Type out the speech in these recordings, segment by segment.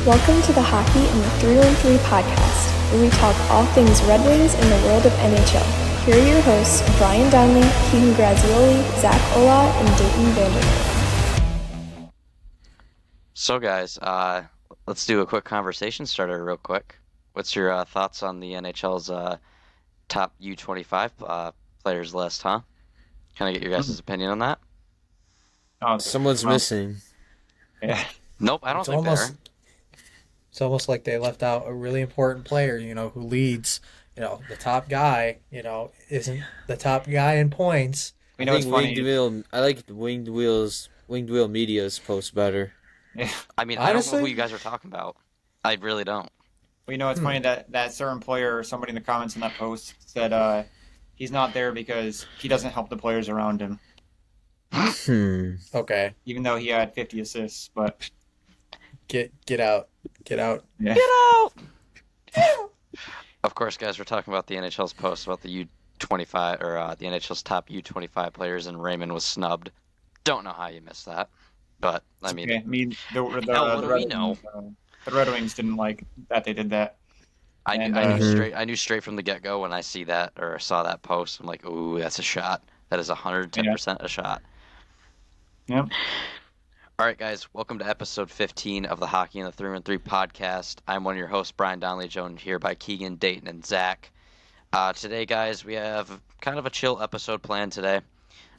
Welcome to the Hockey in the 313 podcast, where we talk all things Red Wings in the world of NHL. Here are your hosts, Brian Donnelly, Keegan Grazioli, Zach Ola, and Dayton Vandermeer. So guys, let's do a quick conversation starter real quick. What's your thoughts on the NHL's top U25 players list, huh? Can I get your guys' opinion on that? Someone's missing. Yeah. Nope, I don't think they are. It's almost like they left out a really important player, who leads. The top guy, isn't the top guy in points. I think Winged Wheel. I like the Winged Wheel Media's post better. Yeah. I mean, honestly, I don't know who you guys are talking about. I really don't. Well, it's funny that certain player or somebody in the comments on that post said he's not there because he doesn't help the players around him. Okay. Even though he had 50 assists, but get out. Yeah. Get out! Of course, guys, we're talking about the NHL's post about the U25 or the NHL's top U25 players, and Raymond was snubbed. Don't know how you missed that, but I mean, okay. What do we know? The Red Wings didn't like that they did that. I knew straight from the get-go when I see that or saw that post. I'm like, ooh, that's a shot. That is 110% a shot. Yep. All right, guys, welcome to episode 15 of the Hockey in the 313 podcast. I'm one of your hosts, Brian Donnelly, joined here by Keegan, Dayton, and Zach. Today, guys, we have kind of a chill episode planned today.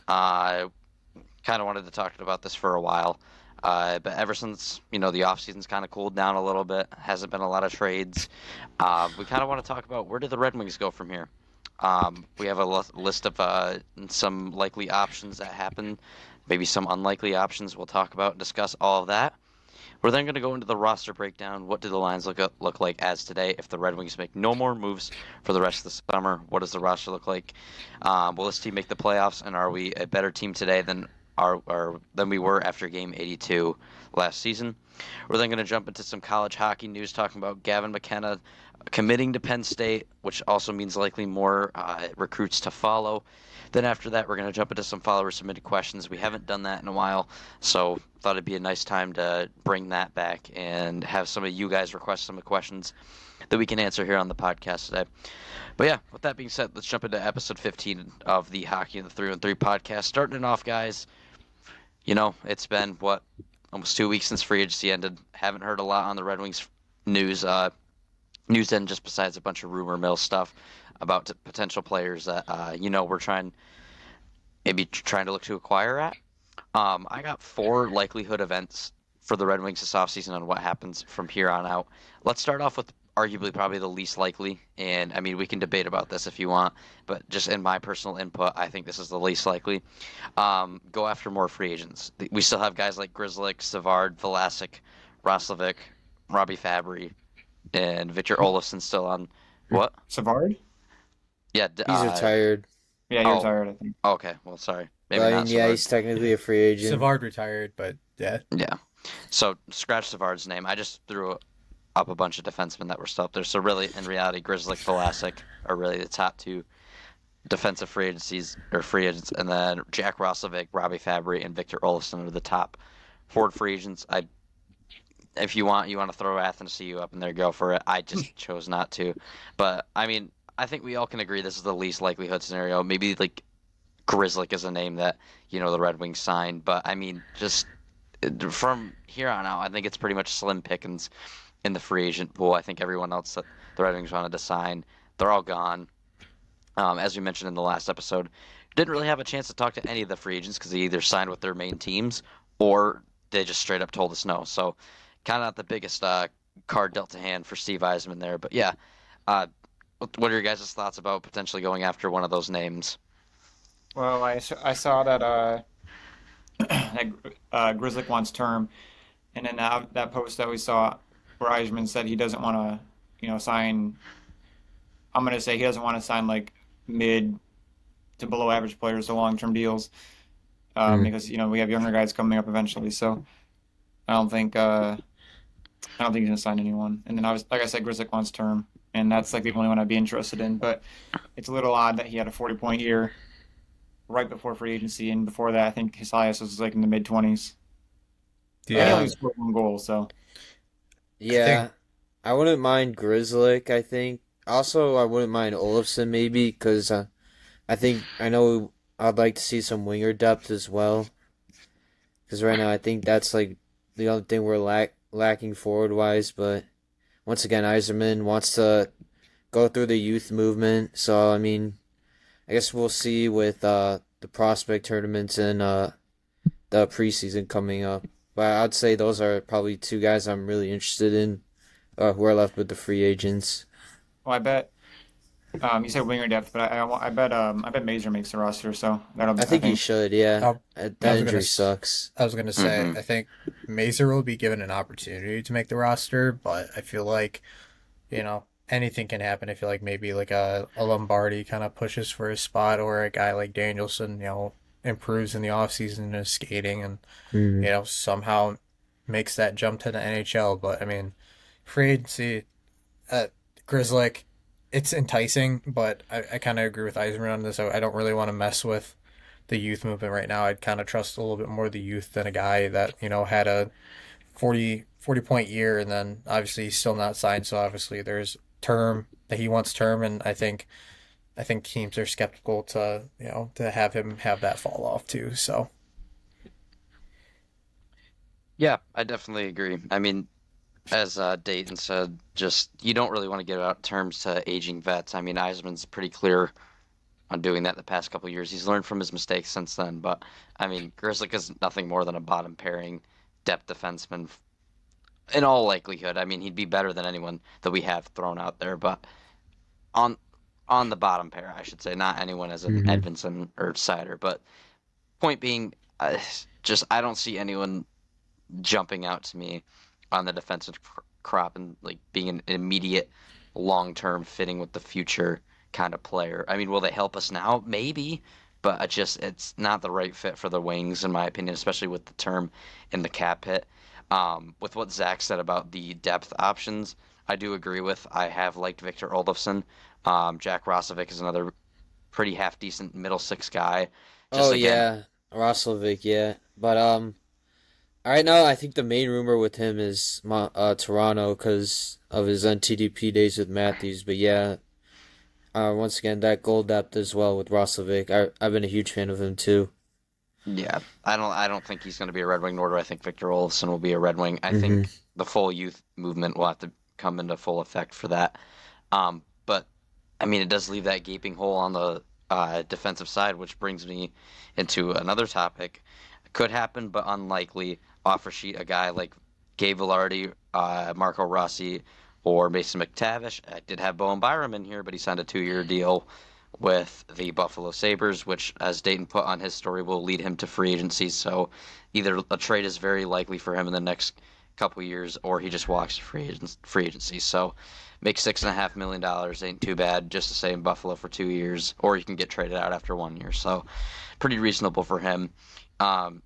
Kind of wanted to talk about this for a while, but ever since, the offseason's kind of cooled down a little bit, hasn't been a lot of trades, we kind of want to talk about where do the Red Wings go from here. We have a list of some likely options that happen. Maybe some unlikely options we'll talk about and discuss all of that. We're then going to go into the roster breakdown. What do the lines look like as today if the Red Wings make no more moves for the rest of the summer? What does the roster look like? Will this team make the playoffs, and are we a better team today than we were after Game 82 last season? We're then going to jump into some college hockey news, talking about Gavin McKenna committing to Penn State, which also means likely more recruits to follow. Then after that, we're going to jump into some follower-submitted questions. We haven't done that in a while, so thought it'd be a nice time to bring that back and have some of you guys request some of the questions that we can answer here on the podcast today. But yeah, with that being said, let's jump into episode 15 of the Hockey in the 313 podcast. Starting it off, guys, it's been, almost 2 weeks since free agency ended. Haven't heard a lot on the Red Wings news end, just besides a bunch of rumor mill stuff about potential players that we're trying to look to acquire at. I got 4 likelihood events for the Red Wings this offseason on what happens from here on out. Let's start off with arguably probably the least likely, and I mean we can debate about this if you want, but just in my personal input, I think this is the least likely. Go after more free agents. We still have guys like Grzelcyk, Savard, Vlasic, Roslovic, Robbie Fabry, and Victor Olofsson still on. What? Savard? Yeah, he's retired. Yeah, he retired, I think. Okay, well, sorry. Maybe Brian, not Savard. he's technically a free agent. Savard retired, but yeah. Yeah. So scratch Savard's name. I just threw up a bunch of defensemen that were still up there. So really, in reality, Grzelcyk, Vlasic are really the top 2 defensive free agents, and then Jack Roslovic, Robbie Fabry, and Victor Olofsson are the top forward free agents. If you want to throw Athens CU up in there, go for it. I just chose not to. But I mean, I think we all can agree this is the least likelihood scenario. Maybe like Grzelcyk is a name that the Red Wings signed, but I mean, just from here on out, I think it's pretty much slim pickings in the free agent pool. I think everyone else that the Red Wings wanted to sign, they're all gone. As we mentioned in the last episode, didn't really have a chance to talk to any of the free agents because they either signed with their main teams or they just straight up told us no. So kind of not the biggest card dealt to hand for Steve Yzerman there. But yeah, what are your guys' thoughts about potentially going after one of those names? Well, I saw that Grzelcyk wants term, and then that post that we saw where Yzerman said he doesn't want to, sign. I'm going to say he doesn't want to sign like mid to below average players to long-term deals because we have younger guys coming up eventually. So I don't think he's going to sign anyone. And then like I said, Grzelcyk wants term, and that's like the only one I'd be interested in. But it's a little odd that he had a 40-point year right before free agency, and before that, I think his highest was like in the mid-20s. Yeah, he only scored 1 goal. So Yeah, I wouldn't mind Grizzlick, I think. Also, I wouldn't mind Olafson maybe, because I know I'd like to see some winger depth as well. Because right now I think that's like the only thing we're lacking forward wise. But once again, Iserman wants to go through the youth movement. So I mean, I guess we'll see with the prospect tournaments and the preseason coming up. But I'd say those are probably two guys I'm really interested in who are left with the free agents. Well, I bet you said winger depth, but I bet Mazer makes the roster, so I I think he think should, yeah. I, I That was gonna injury s- sucks. I was gonna say Hmm. I think Mazer will be given an opportunity to make the roster, but I feel like anything can happen. I feel like maybe like a Lombardi kind of pushes for his spot, or a guy like Danielson, improves in the offseason in his skating and Mm. somehow makes that jump to the NHL. But I mean, free agency at Grizzlick, it's enticing, but I kind of agree with Eisman on this. I don't really want to mess with the youth movement right now. I'd kind of trust a little bit more the youth than a guy that, had a 40 point year and then obviously he's still not signed. So obviously there's term that he wants term. And I think teams are skeptical to have him have that fall off too. So Yeah, I definitely agree. I mean, as Dayton said, just you don't really want to give out terms to aging vets. I mean, Eisman's pretty clear on doing that the past couple of years. He's learned from his mistakes since then. But I mean, Grizzlick is nothing more than a bottom pairing depth defenseman in all likelihood. I mean, he'd be better than anyone that we have thrown out there, but on on the bottom pair, I should say, not anyone as an Hmm. Edvinson or Sider. But point being, just I don't see anyone jumping out to me on the defensive crop and like being an immediate long-term fitting with the future kind of player. I mean, will they help us now? Maybe, but it's not the right fit for the Wings in my opinion, especially with the term in the cap hit. With what Zach said about the depth options, I do agree with. I have liked Victor Olofsson. Jack Roslovic is another pretty half decent middle six guy. Oh Just again, yeah, Roslovic, yeah. But right now I think the main rumor with him is Toronto because of his NTDP days with Matthews. But yeah, once again that goal depth as well with Roslovic. I've been a huge fan of him too. yeah, I don't think he's going to be a Red Wing, nor do I think Victor Olofsson will be a Red Wing. I Hmm. think the full youth movement will have to come into full effect for that. But I mean, it does leave that gaping hole on the defensive side, which brings me into another topic. Could happen, but unlikely. Offer sheet a guy like Gabe Vilardi, Marco Rossi, or Mason McTavish. I did have Bowen Byram in here, but he signed a 2-year deal with the Buffalo Sabres, which, as Dayton put on his story, will lead him to free agency. So either a trade is very likely for him in the next couple years, or he just walks to free agency. So make $6.5 million ain't too bad just to stay in Buffalo for 2 years, or you can get traded out after 1 year. So pretty reasonable for him. Um,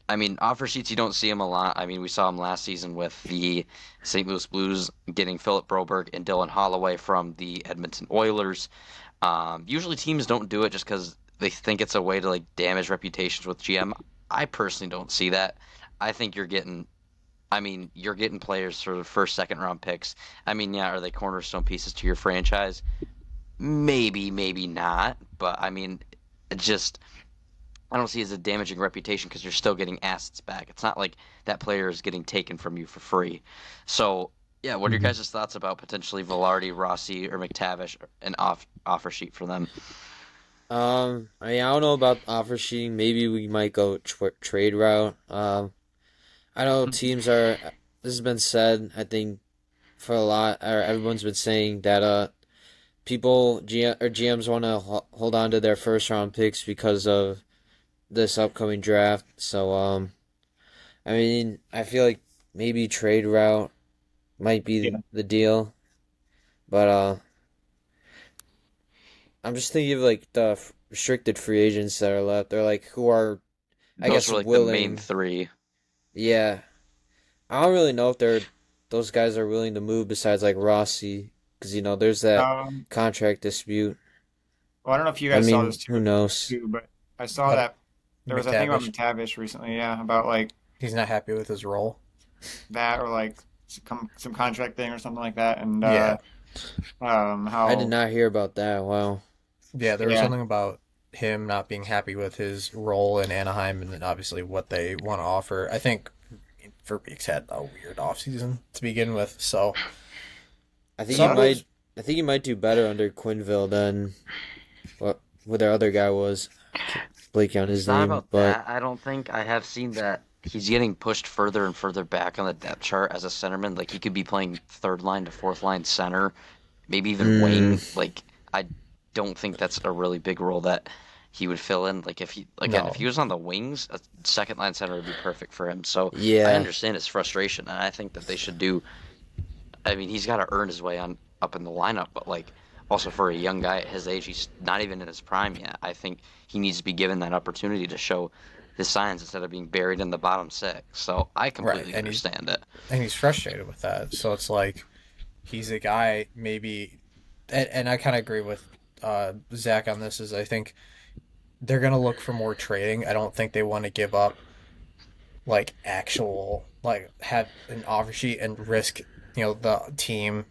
I mean, offer sheets, you don't see him a lot. I mean, we saw him last season with the St. Louis Blues getting Philip Broberg and Dylan Holloway from the Edmonton Oilers. Usually teams don't do it just because they think it's a way to like damage reputations with GM. I personally don't see that. I think you're getting players for the first, second round picks. I mean, yeah, are they cornerstone pieces to your franchise? Maybe, maybe not. But I mean, it just I don't see it as a damaging reputation because you're still getting assets back. It's not like that player is getting taken from you for free. So, yeah, what are your Hmm. guys' thoughts about potentially Velarde, Rossi, or McTavish, an offer sheet for them? I mean, I don't know about offer sheeting. Maybe we might go trade route. I know teams are. This has been said. I think for a lot, or everyone's been saying that people GMs want to hold on to their first round picks because of this upcoming draft. So I mean, I feel like maybe trade route might be yeah. the deal, but I'm just thinking of like the restricted free agents that are left. They're like who are, I Those guess, were like the main willing. three. Yeah, I don't really know if those guys are willing to move besides like Rossi, because there's that Um, contract dispute. well, I don't know if you I guys saw mean, this who knows? too, but I saw but that there was a thing about McTavish, McTavish recently, yeah, about like he's not happy with his role. that or like some contract thing or something like that, and Yeah. I did how not hear about that. Wow. Yeah, there was yeah something about him not being happy with his role in Anaheim and then obviously what they want to offer. I think Verbeek's had a weird offseason to begin with, so I think he some of might. those I think he might do better under Quinville than what their other guy was. Blanking on his It's not name, about but that. I don't think I have seen that he's getting pushed further and further back on the depth chart as a centerman. Like he could be playing third line to fourth line center, maybe even wing. mm, Like I don't think that's a really big role that he would fill in. Like if he again, if no. he was on the wings, a second line center would be perfect for him. So I yeah, understand his frustration, and I think that they should do. I mean, he's got to earn his way on up in the lineup, but like also for a young guy at his age, he's not even in his prime yet. I think he needs to be given that opportunity to show his signs instead of being buried in the bottom six. So I Right, completely understand it. and he's frustrated with that. So it's like he's a guy maybe, and I kind of agree with Zach on this. Is I think they're gonna look for more trading. I don't think they want to give up like actual like have an offer sheet and risk the team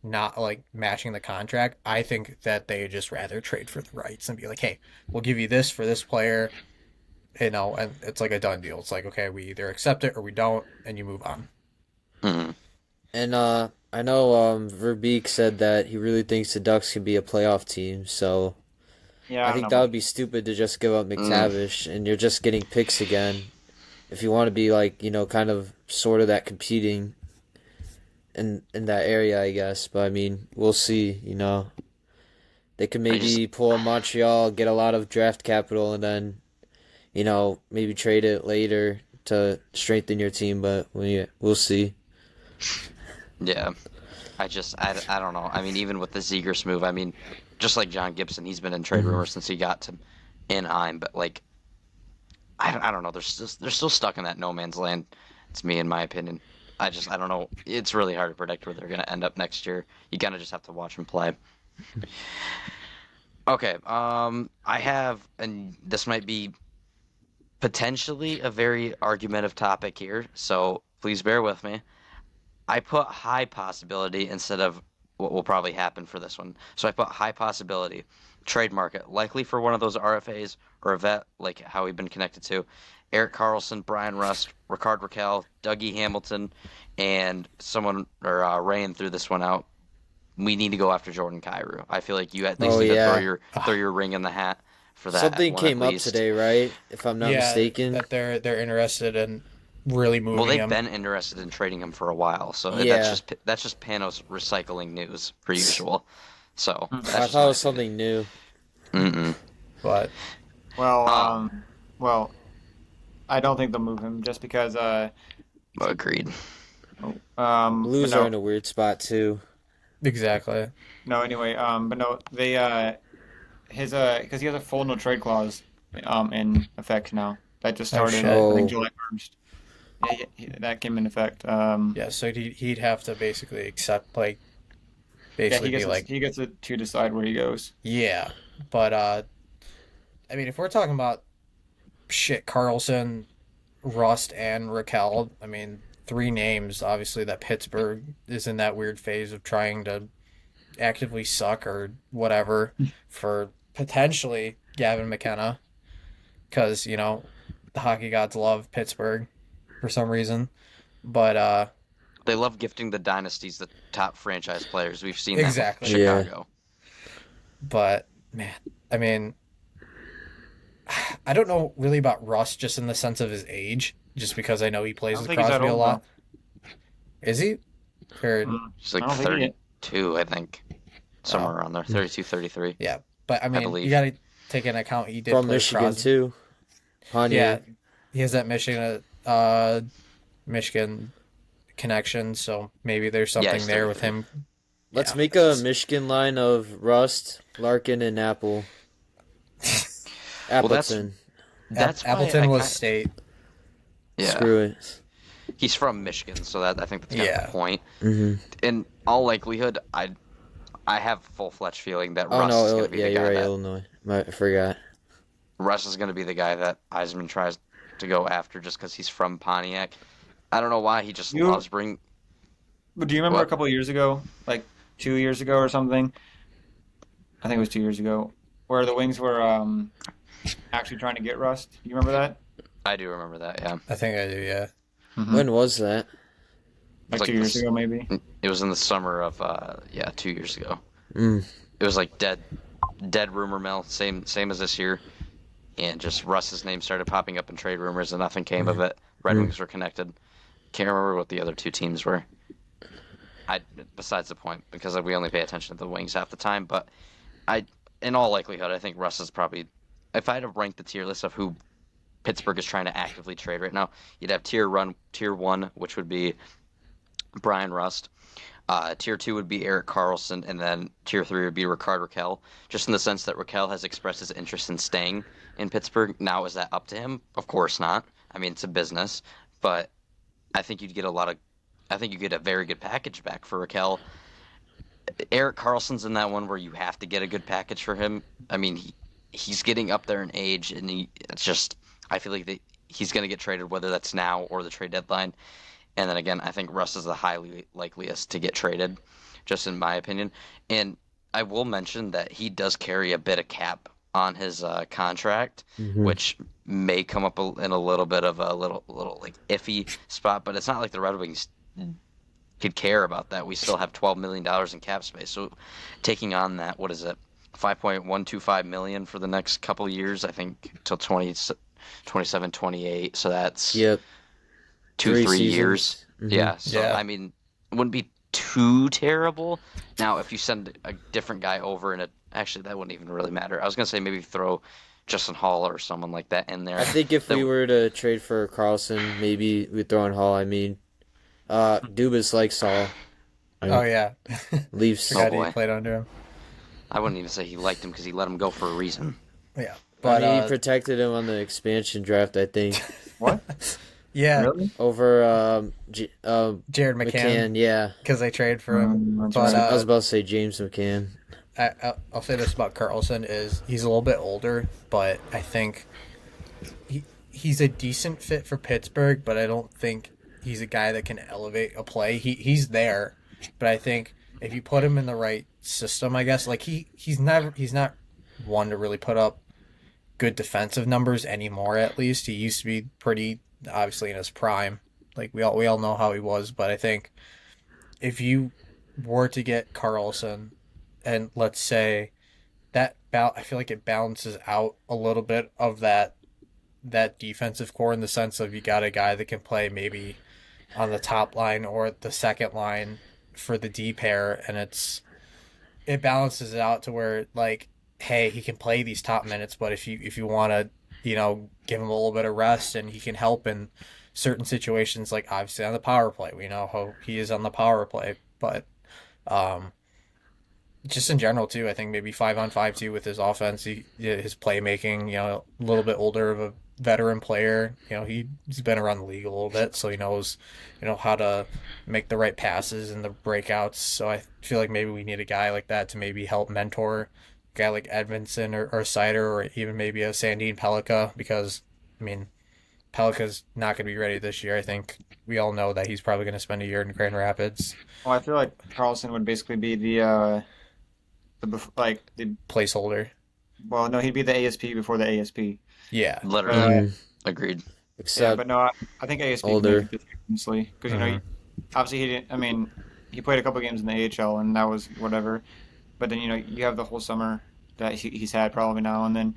not like matching the contract. I think that they just rather trade for the rights and be like, hey, we'll give you this for this player, and it's like a done deal. It's like, okay, we either accept it or we don't, and you move on. Hmm. and I know Verbeek said that he really thinks the Ducks can be a playoff team. So yeah I I don't think know that about would be stupid to just give up Mm. McTavish, and you're just getting picks again. If you want to be like kind of sort of that competing in that area, I guess. But I mean, we'll see. They could I just maybe pull a Montreal, get a lot of draft capital, and then maybe trade it later to strengthen your team. But we'll see. yeah. I don't know. I mean, even with the Zegers move, I mean, just like John Gibson, he's been in trade Hmm. rumors since he got to Anaheim, but like I don't know. They're still stuck in that no man's land. It's me, in my opinion. I don't know. It's really hard to predict where they're gonna end up next year. You kind of just have to watch them play. Okay. I have, and this might be potentially a very argumentative topic here, so please bear with me. I put high possibility instead of what will probably happen for this one. So I put high possibility, trade market, likely for one of those RFAs or a vet like how we've been connected to. Eric Carlson, Brian Rust, Ricard Raquel, Dougie Hamilton, and someone or Rayan threw this one out. We need to go after Jordan Kyrou. I feel like you at least Oh need to yeah, throw your ring in the hat for that something one at came up least. today, right? If I'm not Yeah, mistaken. that they're interested in really Well, moving they've him. been interested in trading him for a while, so Yeah, that's just Panos recycling news per usual. So Hmm. that's I just thought it my was something new. opinion. Mm-mm. But well Uh, well I don't think they'll move him just because Agreed. but Blues are no in a weird spot too. exactly. no anyway but no they his because he has a full no trade clause in effect now that just Oh started shit. I think Oh, July 1st. That came in effect. Yeah, so he'd have to basically accept like Yeah, basically be like, he gets it to decide where he goes. yeah. But I mean if we're talking about shit Carlson, Rust and Raquel, I mean three names obviously that Pittsburgh is in that weird phase of trying to actively suck or whatever for potentially Gavin McKenna because the hockey gods love Pittsburgh for some reason. But They love gifting the dynasties the top franchise players. We've seen that with exactly. yeah. Chicago. But man, I mean, I don't know really about Russ just in the sense of his age, just because I know he I plays don't with think he's that Crosby a old lot. Is he? Or though. He's I like don't think he. 32, I think, somewhere oh, around there, 32, 33, yeah. But I I mean, you believe. got to take into account he did from play with Michigan Crosby. too. Yeah, Pontiac. he has that Michigan connection, so maybe there's Yeah, something he's there with 33. him. Let's Yeah, make a Michigan line of Rust, Larkin, and Well, that's Appleton. that's why Appleton was state. yeah. Screw it. He's from Michigan, so that I think that's kind of Yeah. the point. Hmm. In all likelihood, I have a full-fledged feeling that Oh Russ is no, going to be yeah, the you're guy right, that Illinois. I forgot. Russ is going to be the guy that Eisman tries to go after just because he's from Pontiac. I don't know why he just You, loves bring. but do you remember a What? couple of years ago, like 2 years ago or something? I think it was 2 years ago, where the Wings were actually trying to get Rust. You remember that? I do remember that. Yeah, I think I do, yeah. Mm-hmm. When was that? it was Like like 2 years this. ago, maybe. It was in the summer of 2 years ago. Mm. It was like dead rumor mill, same as this year, and just Russ's name started popping up in trade rumors, and nothing came of it. Red Mm. Wings were connected. Can't remember what the other two teams were. I Besides the point, because we only pay attention to the Wings half the time. But in all likelihood, I think Russ is probably. If I had to rank the tier list of who Pittsburgh is trying to actively trade right now, you'd have tier one, which would be Brian Rust. Tier two would be Eric Carlson, and then tier three would be Rickard Rakell. Just in the sense that Rakell has expressed his interest in staying in Pittsburgh. Now, is that up to him? Of course not. I mean, it's a business, but I think you'd get a lot of. I think you get a very good package back for Rakell. Eric Carlson's in that one where you have to get a good package for him. I mean, he's getting up there in age, and it's just. I feel like he's going to get traded, whether that's now or the trade deadline. And then again, I think Russ is the highly likeliest to get traded, just in my opinion. And I will mention that he does carry a bit of cap on his contract, Mm-hmm. which may come up in a little bit of a little like iffy spot. But it's not like the Red Wings could care about that. We still have $12 million in cap space. So taking on that, what is it? 5.125 million for the next couple of years, I think till 27, 28. So that's Yep. 2-3 years. Mhm. Yeah. So Yeah. I mean, it wouldn't be too terrible. Now, if you send a different guy over actually that wouldn't even really matter. I was gonna say maybe throw Justin Hall or someone like that in there. I think if we were to trade for Carlson, maybe we'd throw in Hall. I mean, Dubas likes Hall. Oh, yeah. Leafs. Forgot boy. he played under him. I wouldn't even say he liked him because he let him go for a reason. Yeah. But But, he protected him on the expansion draft, I think, What? yeah, Really? over Jared McCann. McCann, Yeah, because they traded for him. That's But, right. I was about to say James McCann. I'll say this about Carlson is he's a little bit older, but I think he's a decent fit for Pittsburgh, but I don't think he's a guy that can elevate a play. He's there, but I think if you put him in the right system, I guess like he's not one to really put up good defensive numbers anymore. At least he used to be pretty obviously in his prime. Like we all know how he was, but I think if you were to get Carlson, and let's say I feel like it balances out a little bit of that defensive core in the sense of you got a guy that can play maybe on the top line or the second line for the D pair, and it balances it out to where like, hey, he can play these top minutes, but if you want to, give him a little bit of rest and he can help in certain situations, like obviously on the power play, we know how he is on the power play, but just in general too, I think maybe 5-on-5 too with his offense, his playmaking, a little bit older of a veteran player, he's been around the league a little bit, so he knows, how to make the right passes and the breakouts. So I feel like maybe we need a guy like that to maybe help mentor a guy like Edmondson or Sider or even maybe a Sandin Pellikka, because I mean Pellikka's not going to be ready this year. I think we all know that he's probably going to spend a year in Grand Rapids. Well, I feel like Carlson would basically be the Placeholder. well, no, he'd be the ASP before the ASP. Yeah. Literally, agreed. Yeah, Except but no, I think ASP older. can make it honestly, because obviously he didn't. I mean, he played a couple games in the AHL and that was whatever. But then you have the whole summer that he's had probably now, and then,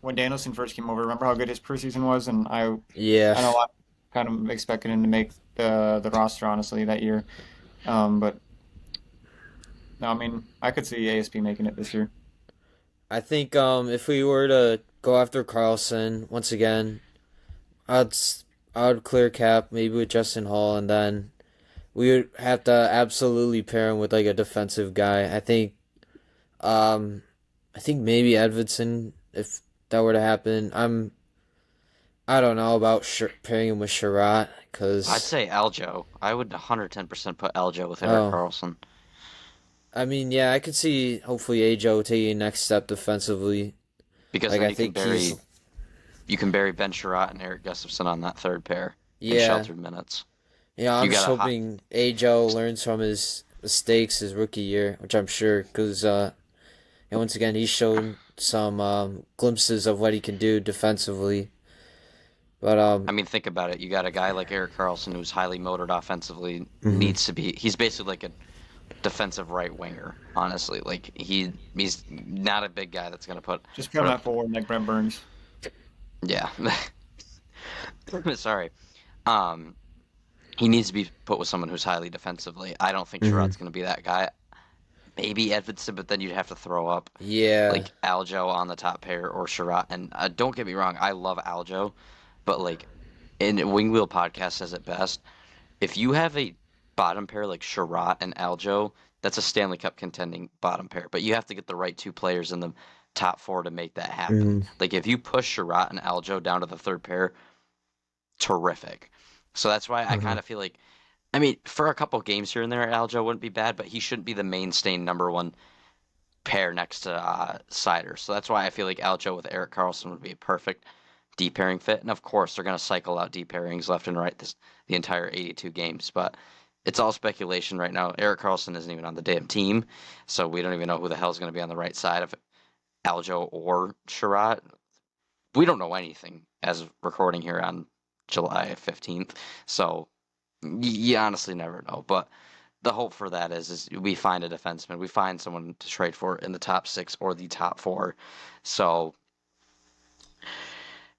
when Danielson first came over, remember how good his preseason was, and I know yeah, I kind of expected him to make the roster honestly that year, but no, I mean I could see ASP making it this year. I think if we were to go after Carlson once again, I would clear cap maybe with Justin Hall, and then we would have to absolutely pair him with like a defensive guy. I think maybe Edvidson if that were to happen. I don't know about pairing him with Sherratt because I'd say Aljo. I would 110% put Aljo with Eric Carlson. I mean, yeah, I could see hopefully Ajo taking next step defensively. Because Like then I you can think he's you can bury Ben Sherratt and Eric Gustafson on that third pair in Yeah. sheltered minutes. Yeah, I'm You just got a hot, hoping Ajo learns from his mistakes his rookie year, which I'm sure, because and once again, he's shown some glimpses of what he can do defensively. But I mean, think about it. You got a guy like Eric Carlson who's highly motored offensively, mhm. needs to be. He's basically like a defensive right winger. Honestly, like he's not a big guy that's gonna Just put put him up. at forward like Brent Burns. Yeah, sorry. Um, he needs to be put with someone who's highly defensively. I don't think Mhm. Sherrod's gonna be that guy. Maybe Edvidson, but then you'd have to throw up Yeah. like Aljo on the top pair or Sherrod. And don't get me wrong, I love Aljo, but like in Wing Wheel Podcast says it best. If you have a bottom pair like Sherrod and Aljo, that's a Stanley Cup contending bottom pair. But you have to get the right two players in the top four to make that happen. Mhm. Like if you push Sherrod and Aljo down to the third pair, terrific. So that's why I Mhm. kind of feel like, I mean, for a couple games here and there, Aljo wouldn't be bad, but he shouldn't be the mainstay number one pair next to Sider. So that's why I feel like Aljo with Eric Carlson would be a perfect D pairing fit. And of course, they're going to cycle out D pairings left and right the entire 82 games. But it's all speculation right now. Eric Carlson isn't even on the damn team, so we don't even know who the hell's going to be on the right side of Aljo or Sherratt. We don't know anything as of recording here on July 15th. So you honestly never know. But the hope for that is we find a defenseman, we find someone to trade for in the top six or the top four. So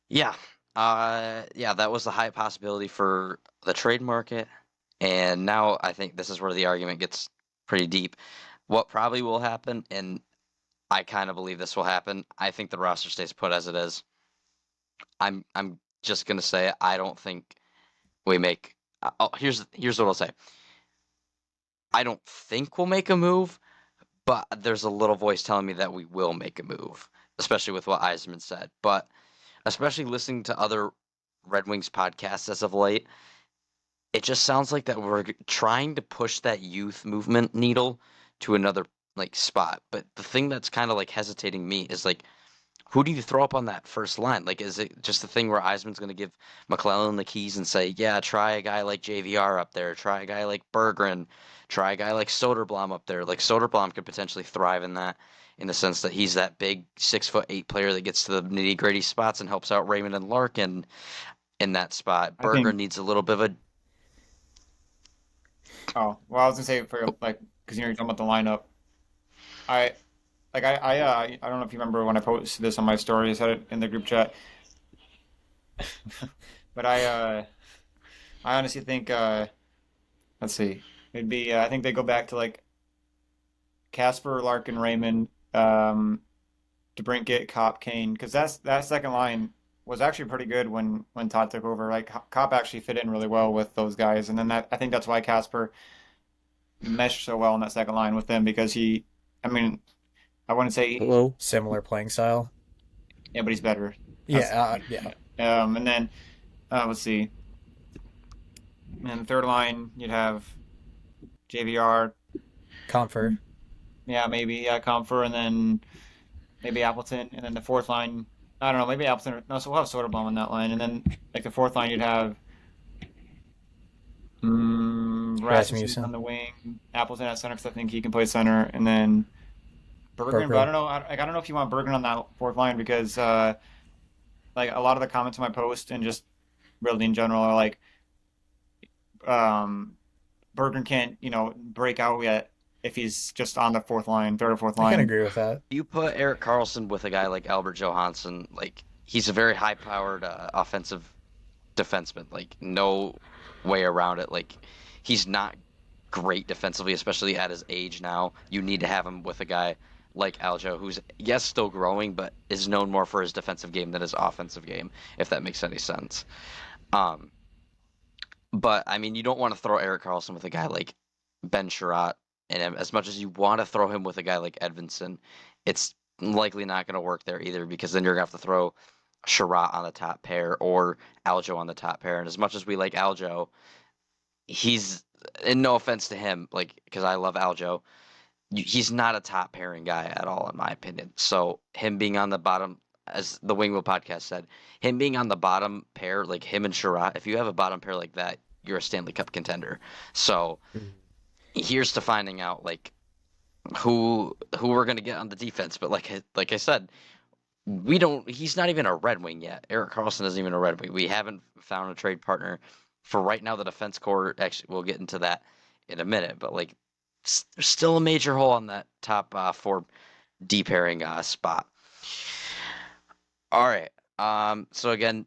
yeah, yeah, that was the high possibility for the trade market, and now I think this is where the argument gets pretty deep. What probably will happen, and I kind of believe this will happen. I think the roster stays put as it is. I'm just gonna say I don't think we make. Oh, here's what I'll say. I don't think we'll make a move, but there's a little voice telling me that we will make a move, especially with what Eisman said. But especially listening to other Red Wings podcasts as of late, it just sounds like that we're trying to push that youth movement needle to another like spot. But the thing that's kind of like hesitating me is like, who do you throw up on that first line? Like, is it just a thing where Eisman's going to give McClellan the keys and say, yeah, try a guy like JVR up there, try a guy like Berggren, try a guy like Soderblom up there. Like Soderblom could potentially thrive in that, in the sense that he's that big 6'8" player that gets to the nitty gritty spots and helps out Raymond and Larkin in that spot. I think. Berggren needs a little bit of a. Oh, well, I was gonna say for like because you're talking about the lineup. I I don't know if you remember when I posted this on my story. I said it in the group chat, but I honestly think let's see, it'd be I think they go back to like Casper, Larkin, Raymond, DeBrincat, Cop, Kane, because that second line was actually pretty good when Todd took over. Like Cop actually fit in really well with those guys, and then I think that's why Casper meshed so well in that second line with them because I mean, I wouldn't say, Hello. Similar playing style. yeah, but he's better. That's, Yeah. and then let's see, and the third line you'd have JVR, Comfort. yeah, maybe Comfer, and then maybe Appleton, and then the fourth line. I don't know, maybe Appleton. No, so we'll have Soderblom on that line, and then like the fourth line, you'd have Rasmussen on Rasmussen. the wing, Appleton at center because I think he can play center, and then Berggren. But I Berggren. don't know. I don't know if you want Berggren on that fourth line because like a lot of the comments on my post and just really in general are like um, Berggren can't break out yet if he's just on the fourth line, third or fourth I can line. agree with that. You put Eric Carlson with a guy like Albert Johansson, like he's a very high-powered offensive defenseman. Like no way around it. Like he's not great defensively, especially at his age now. You need to have him with a guy like Aljo, who's yes still growing, but is known more for his defensive game than his offensive game, if that makes any sense. Um, but I mean, you don't want to throw Eric Carlson with a guy like Ben Sherratt, and as much as you want to throw him with a guy like Edvinson, it's likely not going to work there either because then you're going to have to throw Sherratt on the top pair or Aljo on the top pair. And as much as we like Aljo, he's, and no offense to him, like because I love Aljo, he's not a top pairing guy at all in my opinion. So him being on the bottom as the Wingwood podcast said, him being on the bottom pair, like him and Sherrod, if you have a bottom pair like that, you're a Stanley Cup contender. So Mhm. here's to finding out like who we're gonna get on the defense. But like I said, we don't. He's not even a Red Wing yet. Erik Karlsson isn't even a Red Wing. We haven't found a trade partner for right now. The defense core, actually, we'll get into that in a minute. But like, there's still a major hole on that top four D pairing spot. All right. So again,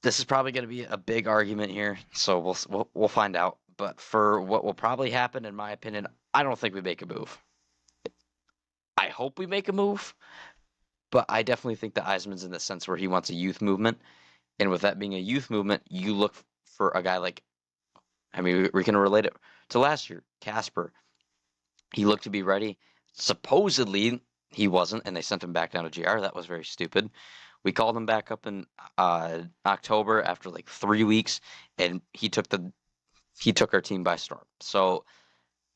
this is probably going to be a big argument here. So we'll find out. But for what will probably happen, in my opinion, I don't think we make a move. I hope we make a move, but I definitely think that Eisman's in the sense where he wants a youth movement. And with that being a youth movement, you look for a guy like, I mean, we can relate it to last year, Casper. He looked to be ready. Supposedly, he wasn't, and they sent him back down to GR. That was very stupid. We called him back up in October after like 3 weeks, and he took our team by storm. So,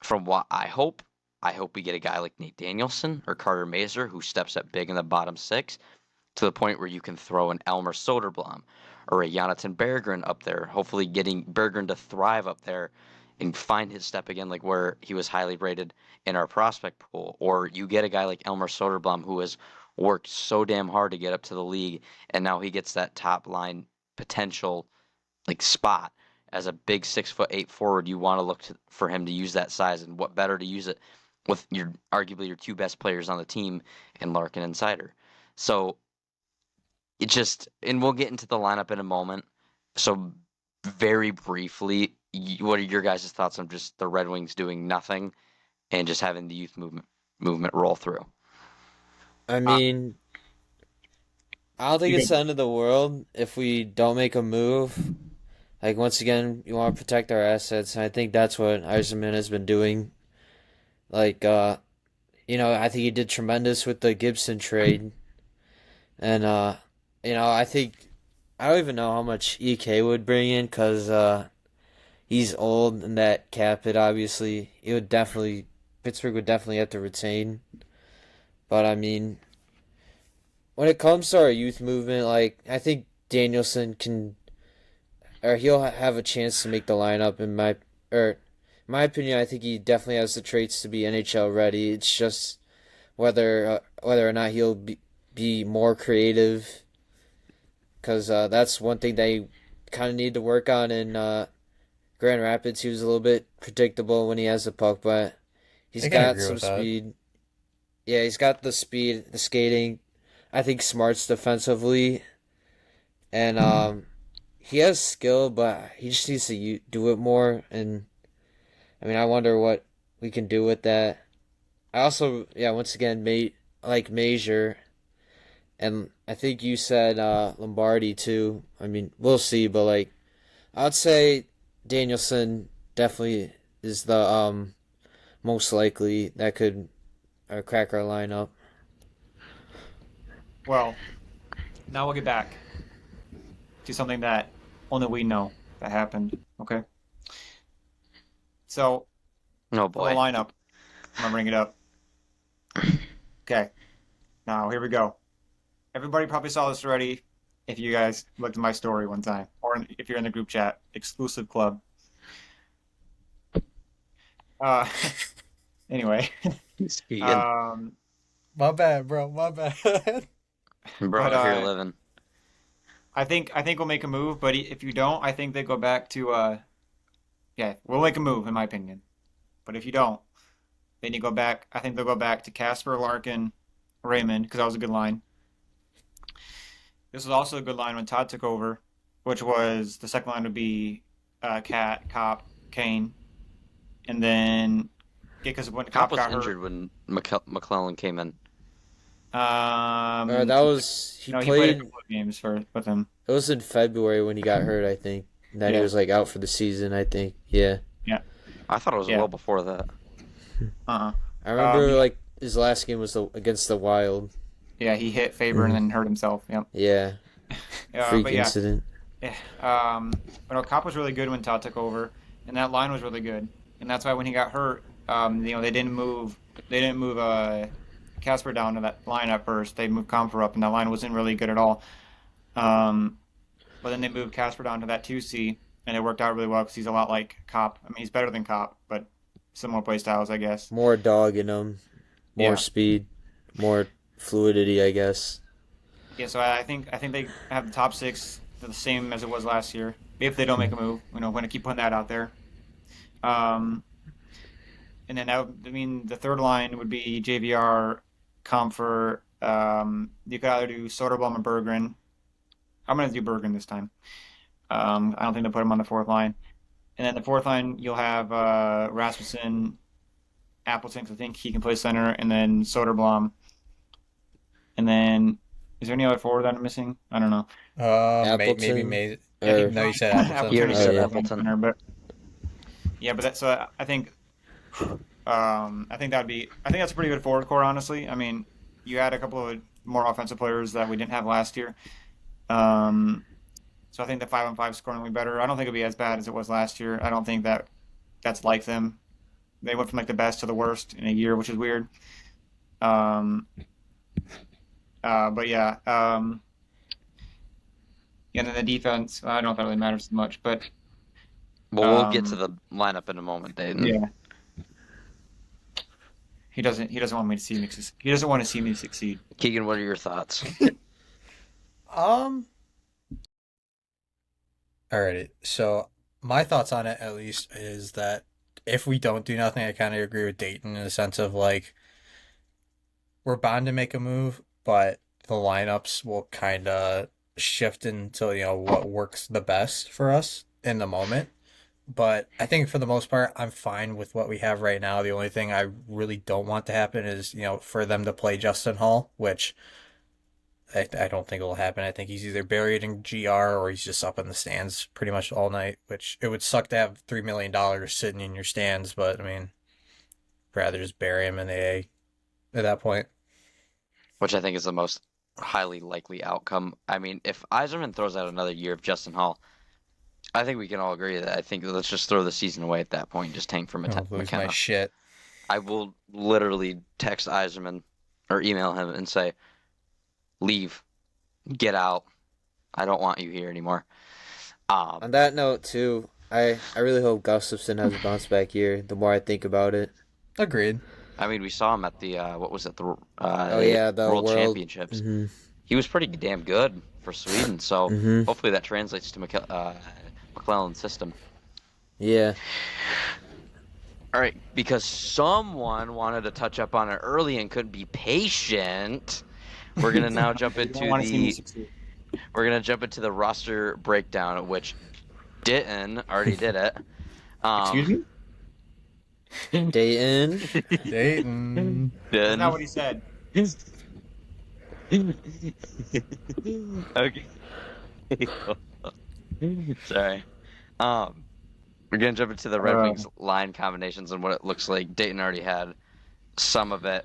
from what I hope we get a guy like Nate Danielson or Carter Mazur who steps up big in the bottom six to the point where you can throw an Elmer Soderblom or a Jonathan Berggren up there, hopefully getting Berggren to thrive up there and find his step again, like where he was highly rated in our prospect pool. Or you get a guy like Elmer Soderblom who has worked so damn hard to get up to the league, and now he gets that top line potential like spot as a big 6'8" forward. You want to look for him to use that size, and what better to use it with your arguably your two best players on the team in Larkin and Seider. So it just, and we'll get into the lineup in a moment. So very briefly, what are your guys' thoughts on just the Red Wings doing nothing and just having the youth movement roll through? I mean, I don't think You it's go. the end of the world if we don't make a move. Like, once again, you want to protect our assets, and I think that's what Eisenman has been doing. Like, I think he did tremendous with the Gibson trade. And, I think, I don't even know how much EK would bring in, because he's old, and that cap hit, obviously, Pittsburgh would definitely have to retain. But, I mean, when it comes to our youth movement, like, I think Danielson he'll have a chance to make the lineup in my opinion. I think he definitely has the traits to be NHL ready. It's just whether or not he'll be more creative, because that's one thing they kind of need to work on in Grand Rapids. He was a little bit predictable when he has the puck, but he's I can got agree some with that. speed. Yeah, he's got the speed, the skating. I think smarts defensively, and he has skill, but he just needs to do it more. And I mean, I wonder what we can do with that. I also, yeah, once again, like Major, and I think you said Lombardi too. I mean, we'll see, but like, I'd say Danielson definitely is the most likely that could crack our lineup. Well, now we'll get back to something that only we know that happened. Okay. So Oh for the boy. lineup, I'm gonna bring it up. Okay. Now here we go. Everybody probably saw this already. If you guys looked at my story one time, or if you're in the group chat, exclusive club. Uh, anyway, Speaking. um, My bad, bro. My bad. Bro, but if you're living. I think we'll make a move. But if you don't, I think they go back to yeah, we'll make a move in my opinion. But if you don't, then you go back. I think they'll go back to Casper, Larkin, Raymond, because that was a good line. This was also a good line when Todd took over, which was the second line would be Cat, Cop, Kane, and then because when Cop Cop was got hurt, injured when McClellan came in. That was he no, he played a played. couple of games with him. It was in February when he got hurt, I think. And then he Yeah, was like out for the season, I think. Yeah, yeah, I thought it was yeah. well before that. Uh-uh. I remember Yeah, like his last game was against the Wild. yeah, he hit Faber and then hurt himself. Yep. Yeah, freak But yeah, incident. yeah. But no, Cop was really good when Todd took over, and that line was really good, and that's why when he got hurt, they didn't move Casper down to that line at first. They moved Comfer up, and that line wasn't really good at all. Um, but then they moved Casper down to that 2C, and it worked out really well because he's a lot like Cop. I mean, he's better than Cop, but similar play styles, I guess. More dog in him, more Yeah. speed, more fluidity, I guess. Yeah, so I think they have the top six the same as it was last year. If they don't make a move, we're going to keep putting that out there. Um, and then the third line would be JVR, Comfort. You could either do Soderblom or Berggren. I'm going to do Berggren this time. I don't think they'll put him on the fourth line. And then the fourth line, you'll have Rasmussen, Appleton, 'cause I think he can play center, and then Soderblom. And then, is there any other forward that I'm missing? I don't know. Maybe Appleton, No, you said Appleton. You already is said the Appleton. center, but yeah, but so I think I think that's a pretty good forward core, honestly. I mean, you had a couple of more offensive players that we didn't have last year. So I think the 5-on-5 scoring will be better. I don't think it'll be as bad as it was last year. I don't think that's like them. They went from like the best to the worst in a year, which is weird. Um, but yeah, and then the defense. I don't know if that really matters as much, but Well, we'll get to the lineup in a moment, Dayton. yeah, he doesn't want me to see me. He doesn't want to see me succeed. Keegan, what are your thoughts? Alrighty. So my thoughts on it, at least, is that if we don't do nothing, I kind of agree with Dayton in the sense of like we're bound to make a move, but the lineups will kind of shift into what works the best for us in the moment. But I think for the most part, I'm fine with what we have right now. The only thing I really don't want to happen is for them to play Justin Hall, which I don't think it'll happen. I think he's either buried in GR or he's just up in the stands pretty much all night, which it would suck to have $3 million sitting in your stands, but I mean, rather just bury him in AA at that point. Which I think is the most highly likely outcome. I mean, if Yzerman throws out another year of Justin Hall, I think we can all agree that I think let's just throw the season away at that point and just tank for I'll lose my McKenna. shit. I will literally text Yzerman or email him and say, leave, get out. I don't want you here anymore. On that note, too, I really hope Gustafson has a bounce back year. The more I think about it. Agreed. I mean, we saw him at the what was it, the The World Championships. Mm-hmm. He was pretty damn good for Sweden, so Mhm. hopefully that translates to McClellan's system. Yeah. All right, because someone wanted to touch up on it early and couldn't be patient, we're gonna now jump You into don't want to see me succeed. the roster breakdown, which Ditton already did it. Excuse me? Dayton. Dayton. That's not what he said. Okay. Sorry. We're gonna jump into the Red Wings line combinations and what it looks like. Dayton already had some of it,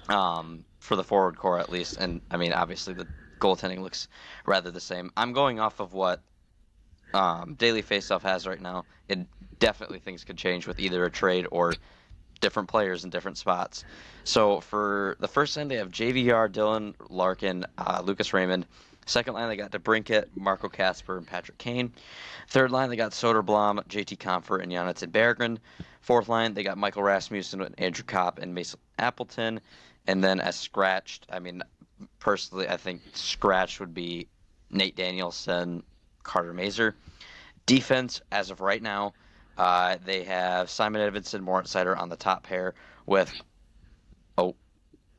for the forward core at least, and I mean obviously the goaltending looks rather the same. I'm going off of what Daily Faceoff has right now. It definitely things could change with either a trade or different players in different spots. So for the first line, they have JVR, Dylan Larkin, Lucas Raymond. Second line, they got DeBrincat, Marco Casper, and Patrick Kane. Third line, they got Soderblom, JT Comfort, and Jonathan Berggren. Fourth line, they got Michael Rasmussen, Andrew Kopp, and Mason Appleton. And then as scratched, I mean, personally, I think scratched would be Nate Danielson, Carter Mazer. Defense, as of right now, they have Simon Edvinsson, Moritz Seider on the top pair with,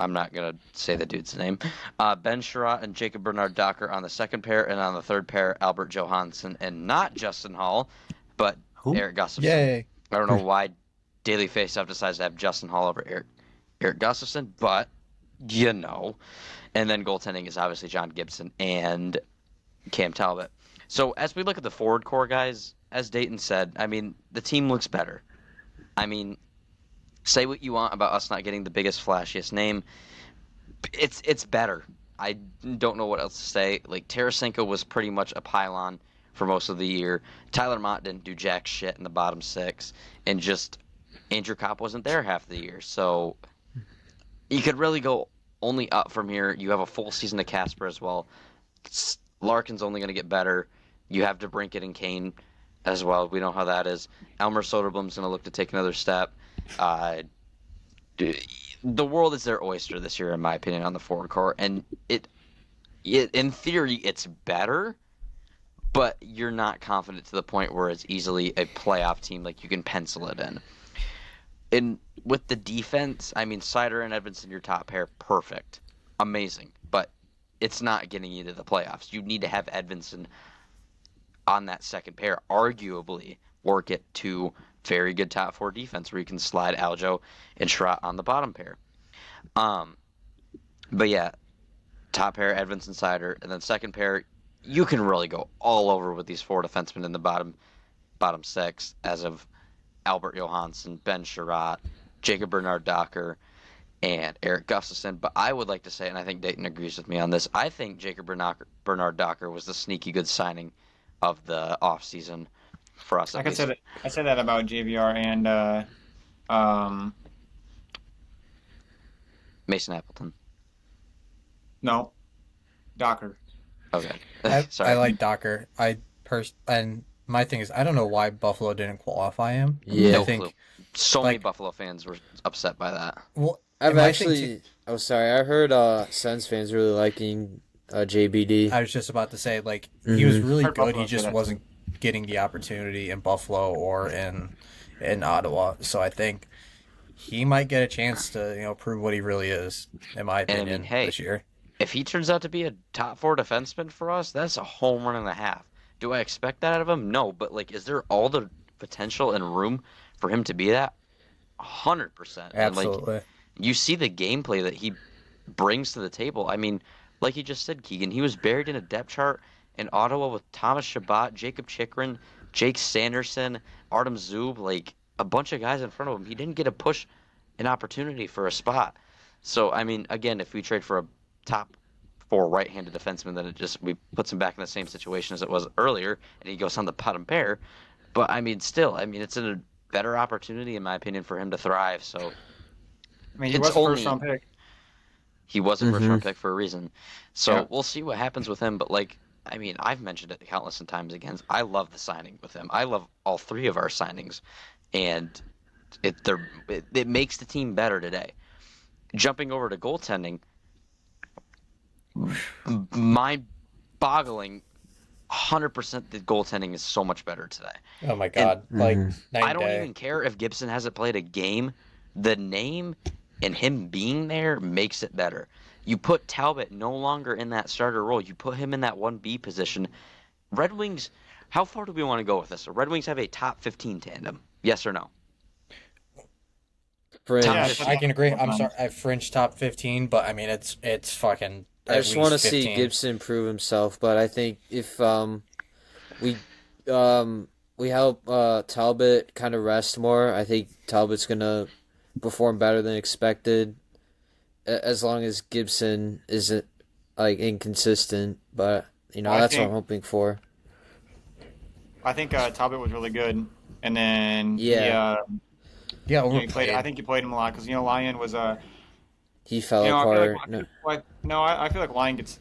I'm not going to say the dude's name, Ben Sherratt and Jacob Bernard Docker on the second pair, and on the third pair, Albert Johansson, and not Justin Hall, but Eric Gustafsson. Yay. I don't know why Daily Faceoff decides to have Justin Hall over Eric Gustafsson, but And then goaltending is obviously John Gibson and Cam Talbot. So as we look at the forward core, guys, as Dayton said, I mean, the team looks better. I mean, say what you want about us not getting the biggest, flashiest name. It's better. I don't know what else to say. Like, Tarasenko was pretty much a pylon for most of the year. Tyler Mott didn't do jack shit in the bottom six. And just Andrew Kopp wasn't there half the year. So, you could really go only up from here. You have a full season of Casper as well. Larkin's only going to get better. You have DeBrincat and Kane as well. We know how that is. Elmer Soderblom's going to look to take another step. The world is their oyster this year, in my opinion, on the forward core, and it in theory it's better, but you're not confident to the point where it's easily a playoff team, like you can pencil it in. And with the defense, I mean, Sider and Edvinson, your top pair, perfect, amazing, but it's not getting you to the playoffs. You need to have Edvinson on that second pair, arguably work it to very good top four defense where you can slide Aljo and Schrott on the bottom pair. But yeah, top pair, Edvinson, Sider, and then second pair, you can really go all over with these four defensemen in the bottom six as of Albert Johansson, Ben Sherratt, Jacob Bernard-Docker, and Eric Gustafsson. But I would like to say, and I think Dayton agrees with me on this, I think Jacob Bernard-Docker was the sneaky good signing of the offseason for us. I said that about JVR and Mason Appleton. No, Docker. Okay. I like Docker. And my thing is, I don't know why Buffalo didn't qualify him. Yeah. No I think clue. So many Buffalo fans were upset by that. well, I've my actually. thing too- Oh, sorry. I heard Sens fans really liking JBD. I was just about to say, like, he was really Heard good. He Buffalo just say that wasn't getting the opportunity in Buffalo or in Ottawa. So I think he might get a chance to prove what he really is, in my And I opinion, mean, hey, this year. if he turns out to be a top four defenseman for us, that's a home run and a half. Do I expect that out of him? No, but like, is there all the potential and room for him to be that? 100%. And Absolutely. like, you see the gameplay that he brings to the table. I mean, like you just said, Keegan, he was buried in a depth chart in Ottawa with Thomas Chabot, Jacob Chychrun, Jake Sanderson, Artem Zub, like a bunch of guys in front of him. He didn't get a push, an opportunity for a spot. So, I mean, again, if we trade for a top four right-handed defenseman, then we puts him back in the same situation as it was earlier, and he goes on the bottom pair. But I mean, still, it's a better opportunity, in my opinion, for him to thrive. So, I mean, he It's was a only- first round pick. he was a first Mhm. round pick for a reason. So Yeah. we'll see what happens with him. But like, I mean, I've mentioned it countless of times again. I love the signing with him. I love all three of our signings, and it makes the team better today. Jumping over to goaltending, mind-boggling. 100% the goaltending is so much better today. Oh my God! Like night I and don't day. even care if Gibson hasn't played a game. The name and him being there makes it better. You put Talbot no longer in that starter role. You put him in that 1B position. Red Wings, how far do we want to go with this? Red Wings have a top 15 tandem. Yes or no? Fringe. Yeah, I can agree. I'm sorry. I fringe top 15, but I mean it's fucking. I just want to see 15. Gibson prove himself, but I think if we help Talbot kind of rest more, I think Talbot's gonna perform better than expected. As long as Gibson isn't like inconsistent, but I that's what think- I'm hoping for. I think Talbot was really good, and then Yeah. Yeah, he played. overplayed. I think he played him a lot because Lyon was He fell I feel apart. I feel like Lyon gets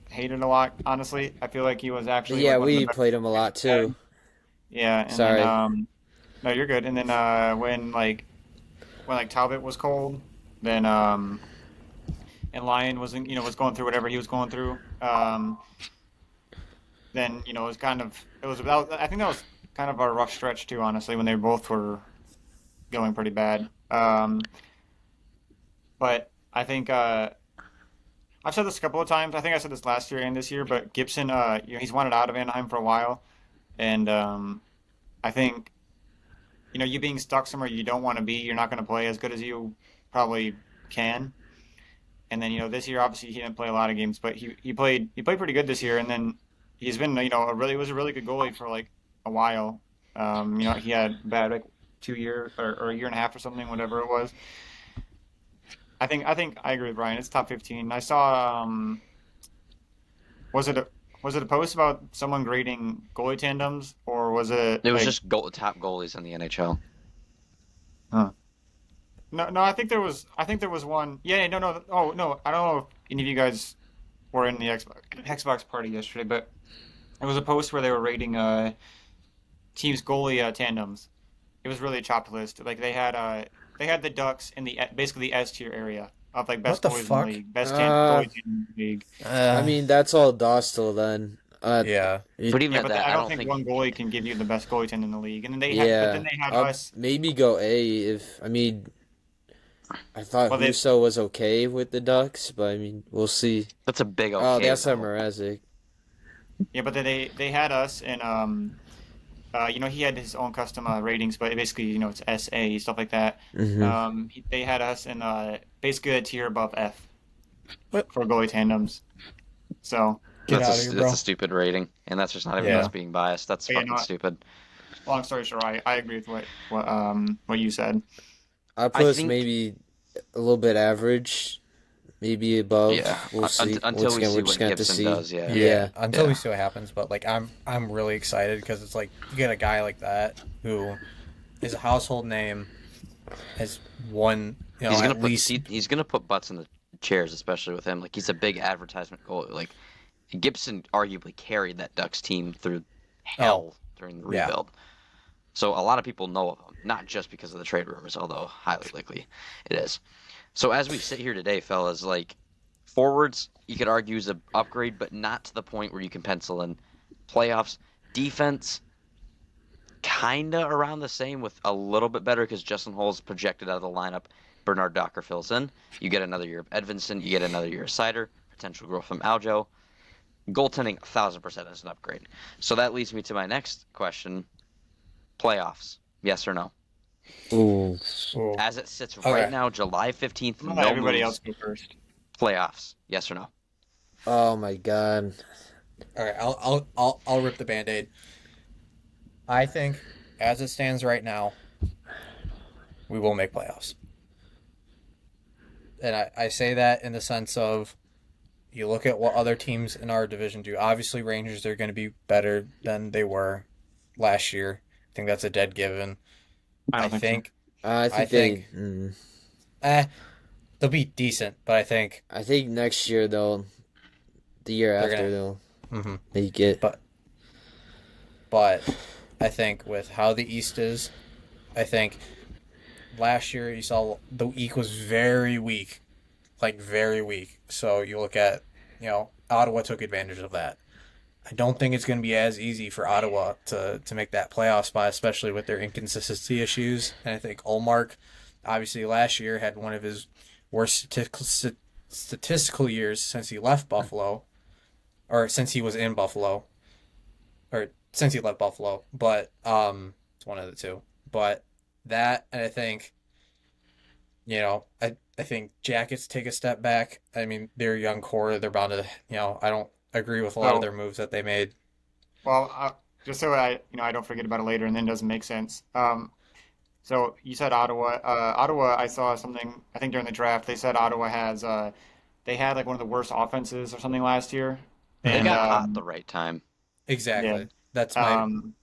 hated a lot. Honestly, I feel like he was actually Yeah, like, one of the we better- played him a lot too. Yeah, and Sorry. Then, no, you're good. And then when Talbot was cold, then and Lyon was going through whatever he was going through. Then it was about. I think that was kind of a rough stretch too. Honestly, when they both were going pretty bad. But I think I've said this a couple of times. I think I said this last year and this year. But Gibson, he's wanted out of Anaheim for a while, and I think you being stuck somewhere you don't want to be, you're not going to play as good as you probably can. And then this year, obviously, he didn't play a lot of games, but he played pretty good this year. And then he's been was a really good goalie for like a while. He had bad like 2 years or a year and a half or something, whatever it was. I think I agree with Brian. It's top 15. I saw was it a post about someone grading goalie tandems, or was it? It was like, just top goalies in the NHL. Huh. No. I think there was one. Yeah, no, no. Oh, no. I don't know if any of you guys were in the Xbox party yesterday, but it was a post where they were rating teams goalie tandems. It was really a chopped list. Like they had the Ducks in the basically the S tier area of like What best the goalies in the fuck? league, best Uh, goalie team in the league. I Uh, mean that's all Dostal then. yeah. But even Yeah, at but that, I I don't don't think think one goalie can give you the best goalie team in the league. And then yeah, they had I'll us. maybe go A if I mean I thought Well, they Husso was okay with the Ducks, but I mean we'll see. that's a big Oh, okay that's a though. Mrazek. yeah, but they had us and you know, he had his own custom ratings, but basically, you know, it's SA stuff like that. Mm-hmm. They had us in basically a tier above F What? for goalie tandems. So, Get out of here, That's a bro. stupid rating, and that's just not even us Yeah. being biased. That's but, you fucking know, stupid. long story short, I agree with what you said. I I put us think maybe a little bit average, maybe above. yeah, We'll see. until we We're see just what gonna have to Gibson see. does. Yeah, Yeah, Yeah. until we yeah. see what happens, but like I'm really excited because it's like you get a guy like that who is a household name, has won, at least He's gonna put butts in the chairs, especially with him. Like he's a big advertisement goal. Like Gibson arguably carried that Ducks team through oh hell during the yeah. rebuild. So a lot of people know of him, not just because of the trade rumors, although highly likely it is. So as we sit here today, fellas, like forwards, you could argue is an upgrade, but not to the point where you can pencil in playoffs. Defense, kinda around the same with a little bit better because Justin Hole's projected out of the lineup. Bernard Docker fills in. You get another year of Edvinson. You get another year of Sider. Potential growth from Aljo. Goaltending, 1,000% is an upgrade. So that leads me to my next question: playoffs, yes or no? Ooh. Ooh. As it sits Okay. right now, July 15th, I'm gonna let no everybody moves. else go first. Playoffs, yes or no? Oh my God. All right, I'll rip the Band-Aid. I think as it stands right now, we will make playoffs. And I say that in the sense of you look at what other teams in our division do. Obviously, Rangers are going to be better than they were last year. I think that's a dead given. I I don't think think, I I think think, they. Mm, they'll be decent, but I think I think next year they'll. The year they're after gonna. they'll Mm-hmm. make it. But I think with how the East is, I think last year you saw the East was very weak, like very weak. So you look at, Ottawa took advantage of that. I don't think it's going to be as easy for Ottawa to make that playoff spot, especially with their inconsistency issues. And I think Olmark, obviously last year, had one of his worst statistical years since he left Buffalo, or since he was in Buffalo, or since he left Buffalo. But it's one of the two. But that, and I think, I think Jackets take a step back. I mean, they're a young core. They're bound to, I don't agree with a lot of so. their moves that they made. Well, just so I don't forget about it later, and then it doesn't make sense. So you said Ottawa. Ottawa, I saw something. I think during the draft, they said Ottawa has. They had like one of the worst offenses or something last year, They Mm-hmm. and got hot at the right time. yeah. Exactly. That's my. Um,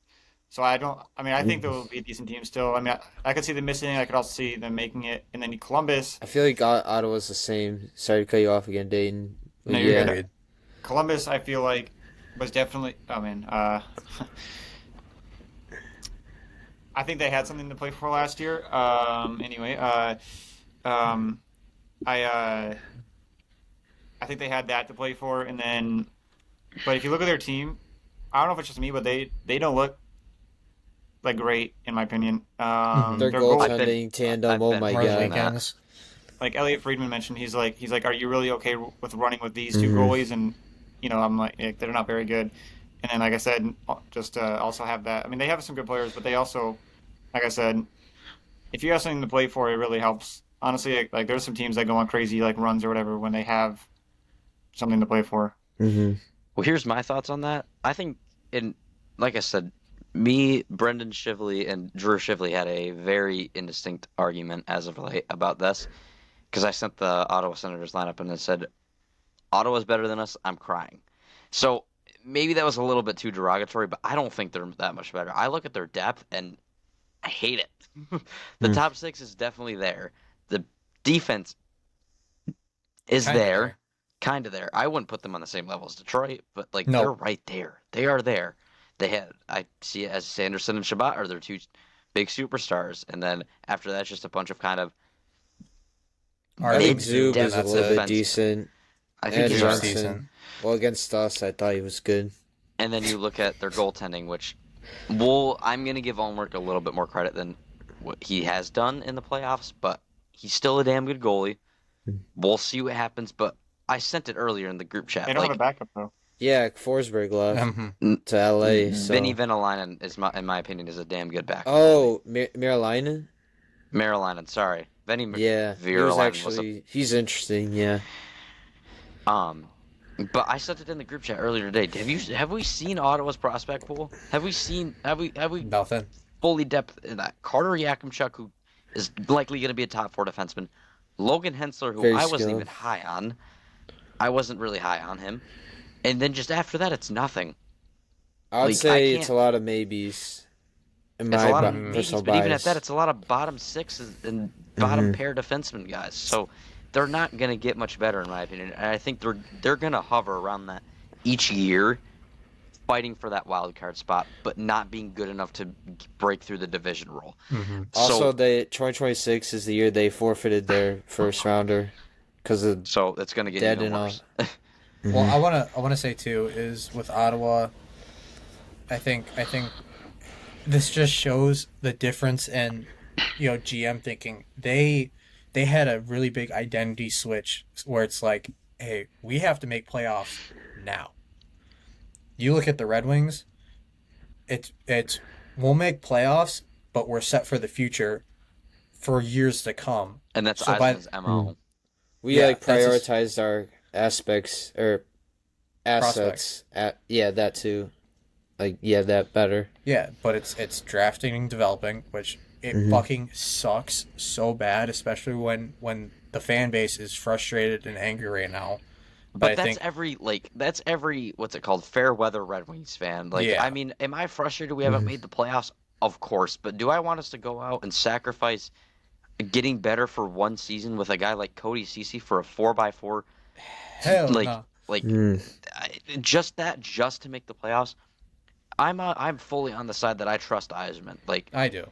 so I don't. I mean, I think they'll be a decent team still. I mean, I could see them missing. I could also see them making it. And then Columbus. I feel like Ottawa's the same. Sorry to cut you off again, Dayton. But No, you're yeah, good. Agreed. Columbus, I feel like was definitely. I mean, I think they had something to play for last year. Anyway, um, I think they had that to play for, and then, but if you look at their team, I don't know if it's just me, but they don't look like great in my opinion. Mhm. their Their goal, I've been- goaltending tandem. I've Oh been my More thinking God. that. weekends. like Elliot Friedman mentioned, he's like, are you really okay with running with these two Mhm. goalies? And I'm like, they're not very good. And then, like I said, just also have that. I mean, they have some good players, but they also, like I said, if you have something to play for, it really helps. Honestly, like there's some teams that go on crazy like runs or whatever when they have something to play for. Mm-hmm. Well, here's my thoughts on that. I think, like I said, me, Brendan Shively, and Drew Shively had a very indistinct argument as of late about this because I sent the Ottawa Senators lineup and it said, Ottawa's better than us. I'm crying. So maybe that was a little bit too derogatory, but I don't think they're that much better. I look at their depth and I hate it. The Hmm. top six is definitely there. defense is Kinda there, kind of there. I wouldn't put them on the same level as Detroit, but like No. they're right there. They are there. I see it as Sanderson and Shabbat are their two big superstars, and then after that, just a bunch of kind of I think Artem Zub is a that's little it. bit decent. I think And he's Zub's all right. decent. Johnson. Well, against us, I thought he was good. And then you look at their goaltending, which I'm going to give Ulmerich a little bit more credit than what he has done in the playoffs, but he's still a damn good goalie. We'll see what happens, but I sent it earlier in the group chat. They don't Like, have a backup though. Yeah, Forsberg left Mhm. to LA. So. Vinny Venäläinen in my opinion, is a damn good backup. Oh, Miralainen? Marilainen, sorry. Vinny Yeah, he was actually. He's interesting. Yeah. But I sent it in the group chat earlier today. Have we seen Ottawa's prospect pool? Have we Nothing. fully depth in that? Carter Yakimchuk, who is likely going to be a top 4 defenseman. Logan Hensler, who Very I wasn't skilled. even high on. I wasn't really high on him. And then just after that, it's nothing. I would Like, say I it's a can't- lot of maybes. In It's my a lot of personal maybes, but bias. even at that, it's a lot of bottom 6s and bottom Mhm. pair defensemen guys. So they're not going to get much better, in my opinion. And I think they're going to hover around that each year, fighting for that wild card spot, but not being good enough to break through the division role. Mm-hmm. Also, 2026 is the year they forfeited their first rounder because of So it's going to get dead even and all. worse. Well, I wanna say too is with Ottawa, I think this just shows the difference in GM thinking. They had a really big identity switch where it's like, hey, we have to make playoffs now. You look at the Red Wings, it's we'll make playoffs, but we're set for the future for years to come. And that's So by- Eisman's MO. We Yeah, like that's just- prioritized our aspects or assets. That too. That better. Yeah, but it's drafting and developing, which it Mhm. fucking sucks so bad, especially when the fan base is frustrated and angry right now. But I that's think every what's it called, fair weather Red Wings fan. Like, Yeah. I mean, am I frustrated we haven't made the playoffs? Of course, but do I want us to go out and sacrifice getting better for one season with a guy like Cody Ceci for a 4x4? hell like no. like Mm. just to make the playoffs. I'm fully on the side that I trust Eisman. I do.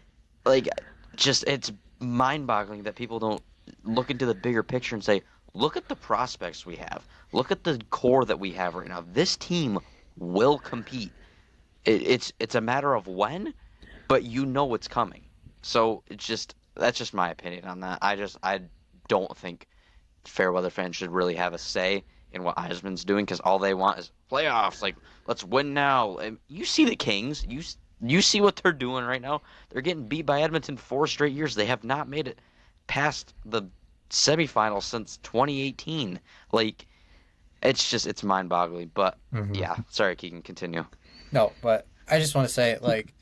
Just it's mind-boggling that people don't look into the bigger picture and say, look at the prospects we have. Look at the core that we have right now. This team will compete. It's a matter of when, but you know it's coming. So that's just my opinion on that. I don't think Fairweather fans should really have a say in what Eisman's doing because all they want is playoffs. Like, let's win now. And you see the Kings. You see what they're doing right now. They're getting beat by Edmonton 4 straight years. They have not made it past the semifinals since 2018. Like, it's mind-boggling. But Mhm. yeah, sorry, Keegan, continue. No, but I just want to say, like,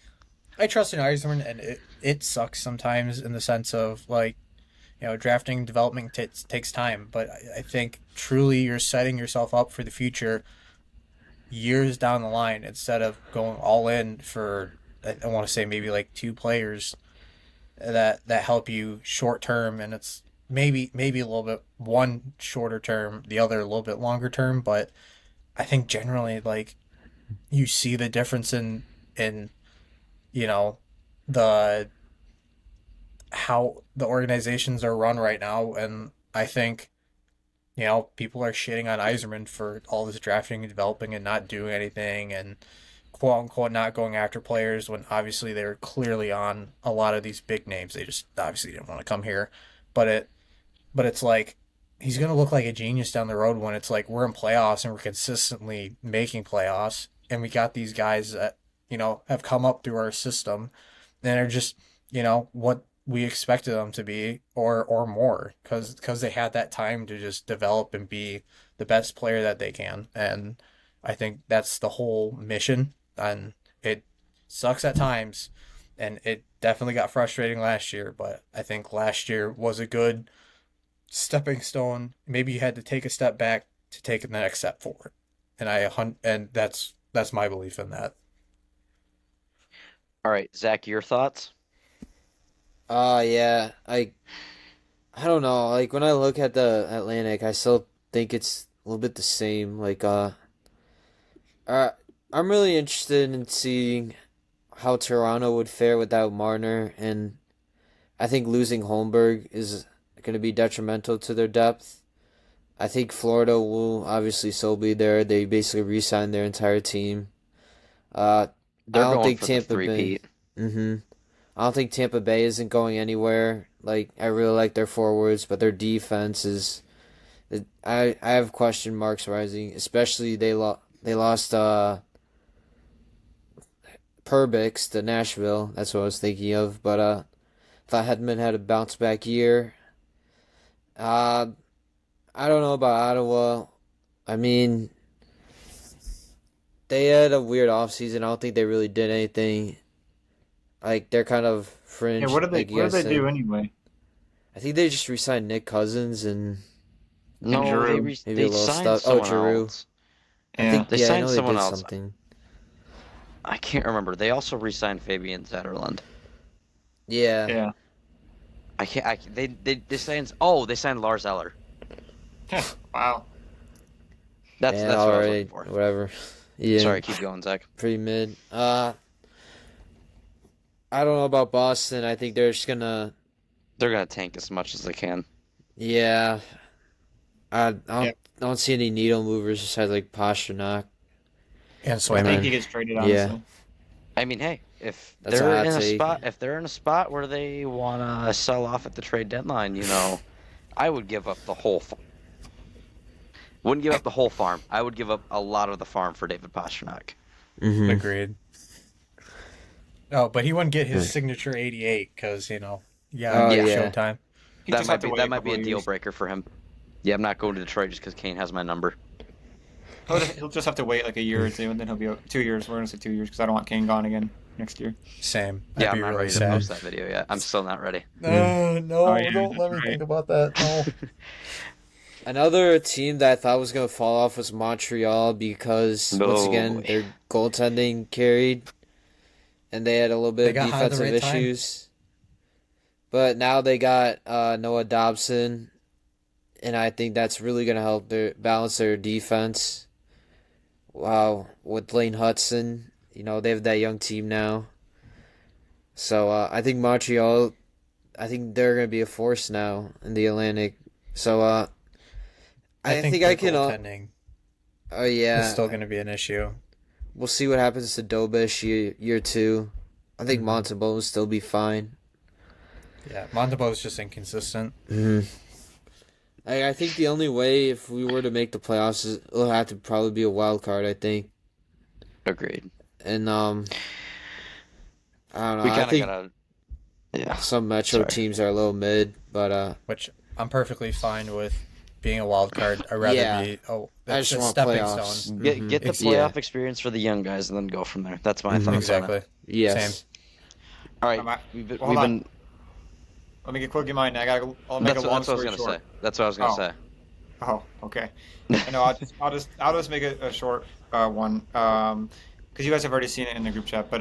I trust in Eisman, and it sucks sometimes in the sense of, like, drafting and development takes time. But I think truly you're setting yourself up for the future years down the line instead of going all in for, I want to say, maybe like 2 players that help you short term, and it's maybe a little bit one shorter term, the other a little bit longer term. But I think generally, like, you see the difference in the how the organizations are run right now, and I think people are shitting on Yzerman for all this drafting and developing and not doing anything and quote unquote not going after players when obviously they were clearly on a lot of these big names. They just obviously didn't want to come here, but it's like he's gonna look like a genius down the road when it's like we're in playoffs and we're consistently making playoffs, and we got these guys that have come up through our system and are just what we expected them to be or more because they had that time to just develop and be the best player that they can. And I think that's the whole mission, and it sucks at times, and it definitely got frustrating last year, but I think last year was a good stepping stone. Maybe you had to take a step back to take the next step forward, and that's my belief in that. All right, Zach, your thoughts? Yeah, I don't know. Like when I look at the Atlantic, I still think it's a little bit the same. Uh, I'm really interested in seeing how Toronto would fare without Marner, and I think losing Holmberg is going to be detrimental to their depth. I think Florida will obviously still be there. They basically re-signed their entire team. Uh, I They're don't going think for the Tampa Bay. three-peat. Mm-hmm. I don't think Tampa Bay isn't going anywhere. Like I really like their forwards, but their defense is. I have question marks rising, especially they lost Perbix to Nashville. That's what I was thinking of. But thought Hedman had a bounce back year. Uh, I don't know about Ottawa. I mean, they had a weird offseason. I don't think they really did anything. Like they're kind of Yeah, fringe, like you what did guys they do said. anyway? I think they just re-signed Nick Cousins and And No, Giroux. maybe a they little signed stuff. Oh, someone Giroux. else. I Yeah. think They I signed know they someone did else. something. I can't remember. They also re-signed Fabian Zetterlund. Yeah. Yeah. I can't. They signed. Oh, they signed Lars Eller. Wow. That's Yeah, what I was looking alright, for. whatever. Yeah, Sorry, keep going, Zach. pretty mid. I don't know about Boston. I think they're just gonna. They're gonna tank as much as they can. Yeah, Yeah. I don't see any needle movers besides like Pasternak. And I And think Swayman. he then gets traded, yeah, honestly. I mean, hey, that's a hot take. if they're in a spot where they wanna sell off at the trade deadline, I would give up the whole. Wouldn't give up the whole farm. I would give up a lot of the farm for David Pastrnak. Mm-hmm. Agreed. Oh, but he wouldn't get his signature 88 because, Oh, yeah, yeah. Showtime. He That just might have to be wait that might be couple a of deal years. breaker for him. Yeah, I'm not going to Detroit just because Kane has my number. He'll just have to wait like a year or two, and then he'll be 2 years. We're gonna say 2 years because I don't want Kane gone again next year. Same. Yeah, I'd I'm be not really ready to sad. post that video yet. I'm still not ready. No, Oh, yeah, don't let me right. think about that. No. Another team that I thought was gonna fall off was Montreal because once No again way. their goaltending carried, and they had a little They bit of got hot at the defensive right time. issues. But now they got Noah Dobson, and I think that's really gonna help their balance their defense. Wow, with Lane Hudson, they have that young team now. So I think Montreal, I think they're gonna be a force now in the Atlantic. So I think the I can. goaltending Oh is yeah, still going to be an issue. we'll see what happens to Dobish year two. I think Mhm. Montembeau will still be fine. Yeah, Montebo's just inconsistent. Mm-hmm. I think the only way if we were to make the playoffs is it'll have to probably be a wild card. I think, Agreed. and I don't know. We I kind of think gotta. Yeah. some Metro Sorry. teams are a little mid, but Which I'm perfectly fine with being a wild card. I'd rather Yeah. be I that's just a want stepping playoffs. stone. Mhm. Get the Ex- playoff Yeah. experience for the young guys and then go from there. That's my Mhm. thoughts on Exactly. it. Yes. All right, Well, we've hold on. been. Let me get quick in mind. I'll make That's a what, long that's what I was story gonna short. say. That's what I was gonna Oh. say. Oh, okay. I know. I'll just make a short one. Because you guys have already seen it in the group chat. But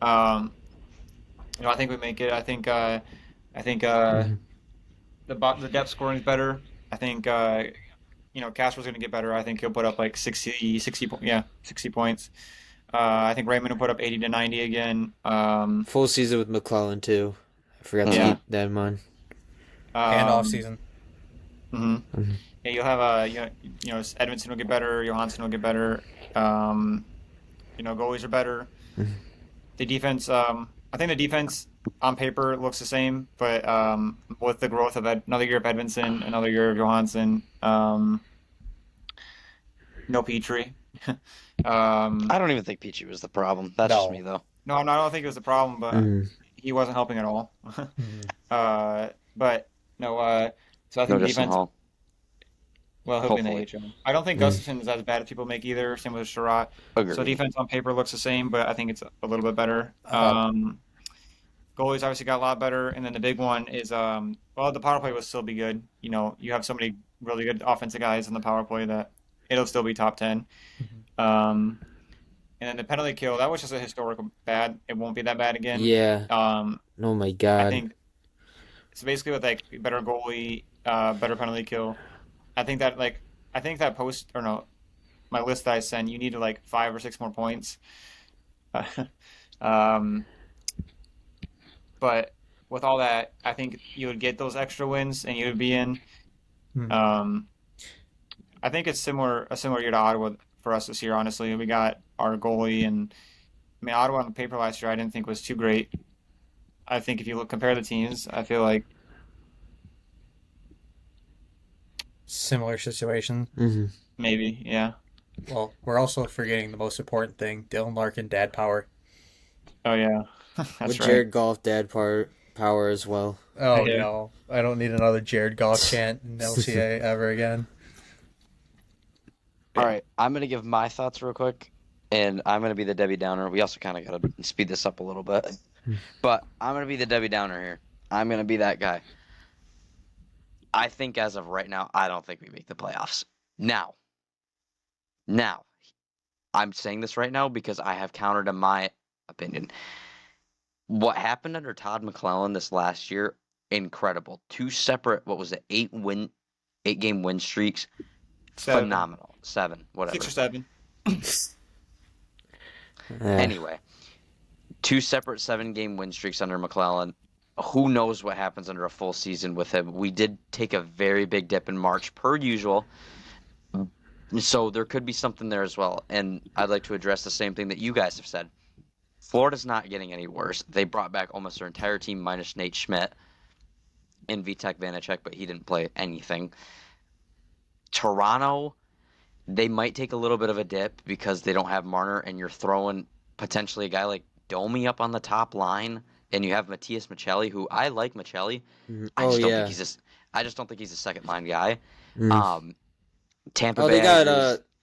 um, I think we make it. I think Mhm. the depth scoring is better. I think Casper's going to get better. I think he'll put up like 60 yeah, 60 points. I think Raymond will put up 80 to 90 again. Full season with McClellan too. I forgot to Yeah. keep that in mind. And off season. hmm Mhm. Yeah, you'll have Edmondson will get better. Johansson will get better. Goalies are better. Mhm. The defense, I think the defense on paper looks the same, but with the growth of another year of Edmondson, another year of Johansson, no Petrie. I don't even think Peachy was the problem. That's just No. me though. No, I don't think it was the problem, but Mhm. he wasn't helping at all. Mhm. But no, so I No think Justin defense. Hall. Well, he'll be in the Hopefully. AHL. I don't think Mhm. Gustafson is as bad as people make either. Same with Sherratt. Agreed. So defense on paper looks the same, but I think it's a little bit better. Uh-huh. Goalies obviously got a lot better, and then the big one is the power play will still be good. You have so many really good offensive guys in the power play that it'll still be top 10. And then the penalty kill, that was just a historical bad. It won't be that bad again. Yeah. Um, Oh my I God. think So basically, with like better goalie, better penalty kill, I think that like I think that post or no, my list that I sent, you needed like 5 or 6 more points. um, but with all that, I think you would get those extra wins and you would be in. Hmm. I think it's a similar year to Ottawa for us this year. Honestly, we got our goalie, and I mean Ottawa on the paper last year I didn't think was too great. I think if you compare the teams, I feel like Similar situation. Mm-hmm. maybe, yeah. Well, we're also forgetting the most important thing: Dylan Larkin, dad power. Oh yeah, With that's right. Jared Goff dad power as well. Oh Yeah. no, I don't need another Jared Goff chant in LCA ever again. All right, I'm gonna give my thoughts real quick, and I'm gonna be the Debbie Downer. We also kind of gotta speed this up a little bit, but I'm gonna be the Debbie Downer here. I'm gonna be that guy. I think as of right now, I don't think we make the playoffs. Now, I'm saying this right now because I have countered in my opinion. What happened under Todd McClellan this last year, incredible. Two separate, what was it, 8 game win streaks, 7, phenomenal. 7, whatever. 6 or 7. Anyway, 2 separate 7-game win streaks under McClellan. Who knows what happens under a full season with him? We did take a very big dip in March, per usual. So there could be something there as well. And I'd like to address the same thing that you guys have said. Florida's not getting any worse. They brought back almost their entire team minus Nate Schmidt and Vitek Vanacek, but he didn't play anything. Toronto, they might take a little bit of a dip because they don't have Marner, and you're throwing potentially a guy like Domi up on the top line, and you have Matthias Michelli, who I like Michelli. I Oh just don't yeah. think I just don't think he's a second line guy. Mm. Tampa Oh, Bay,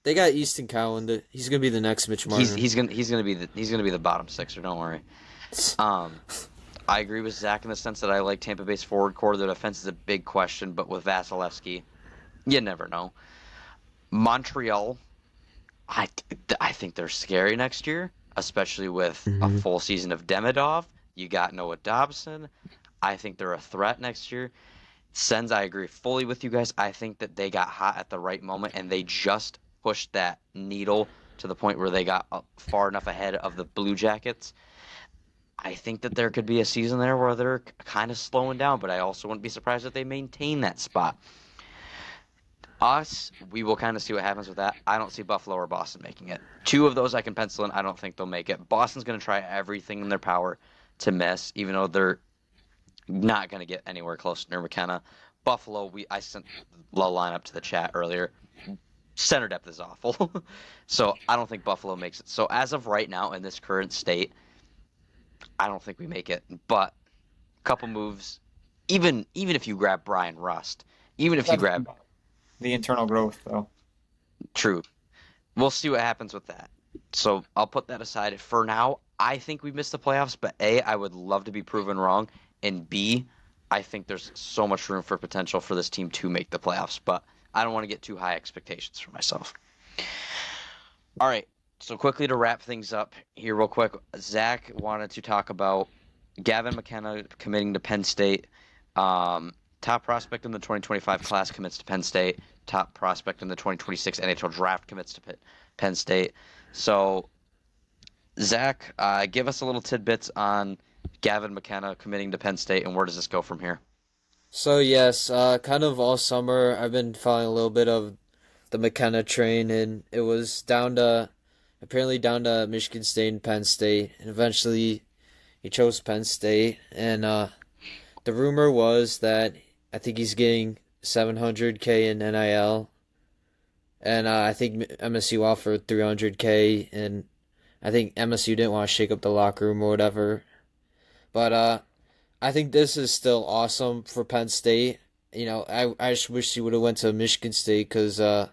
they got Easton Cowan. He's gonna be the next Mitch Marner. he's gonna be the bottom sixer. Don't worry. I agree with Zach in the sense that I like Tampa Bay's forward core. Their defense is a big question, but with Vasilevsky, you never know. Montreal, I think they're scary next year, especially with a full season of Demidov. You got Noah Dobson. I think they're a threat next year. Sens, I agree fully with you guys. I think that they got hot at the right moment, and they just pushed that needle to the point where they got far enough ahead of the Blue Jackets. I think that there could be a season there where they're kind of slowing down, but I also wouldn't be surprised if they maintain that spot. Us, we will kind of see what happens with that. I don't see Buffalo or Boston making it. 2 of those I can pencil in. I don't think they'll make it. Boston's going to try everything in their power to miss, even though they're not going to get anywhere close near McKenna. Buffalo, I sent the lineup to the chat earlier. Center depth is awful. So I don't think Buffalo makes it. So as of right now, in this current state, I don't think we make it. But a couple moves, even if you grab Brian Rust, even if you grab The internal growth, though. True, we'll see what happens with that. So I'll put that aside. For now, I think we missed the playoffs, but A, I would love to be proven wrong, and B, I think there's so much room for potential for this team to make the playoffs, but I don't want to get too high expectations for myself. All right, so quickly to wrap things up here real quick, Zach wanted to talk about Gavin McKenna committing to Penn State. Top prospect in the 2025 class commits to Penn State. Top prospect in the 2026 NHL draft commits to Penn State. So, Zach, give us a little tidbits on Gavin McKenna committing to Penn State, and where does this go from here? So yes, kind of all summer I've been following a little bit of the McKenna train, and it was apparently down to Michigan State and Penn State, and eventually he chose Penn State, and the rumor was that I think he's getting $700K in NIL, and I think MSU offered $300K, and I think MSU didn't want to shake up the locker room or whatever, but I think this is still awesome for Penn State. You know, I just wish he would have went to Michigan State because it would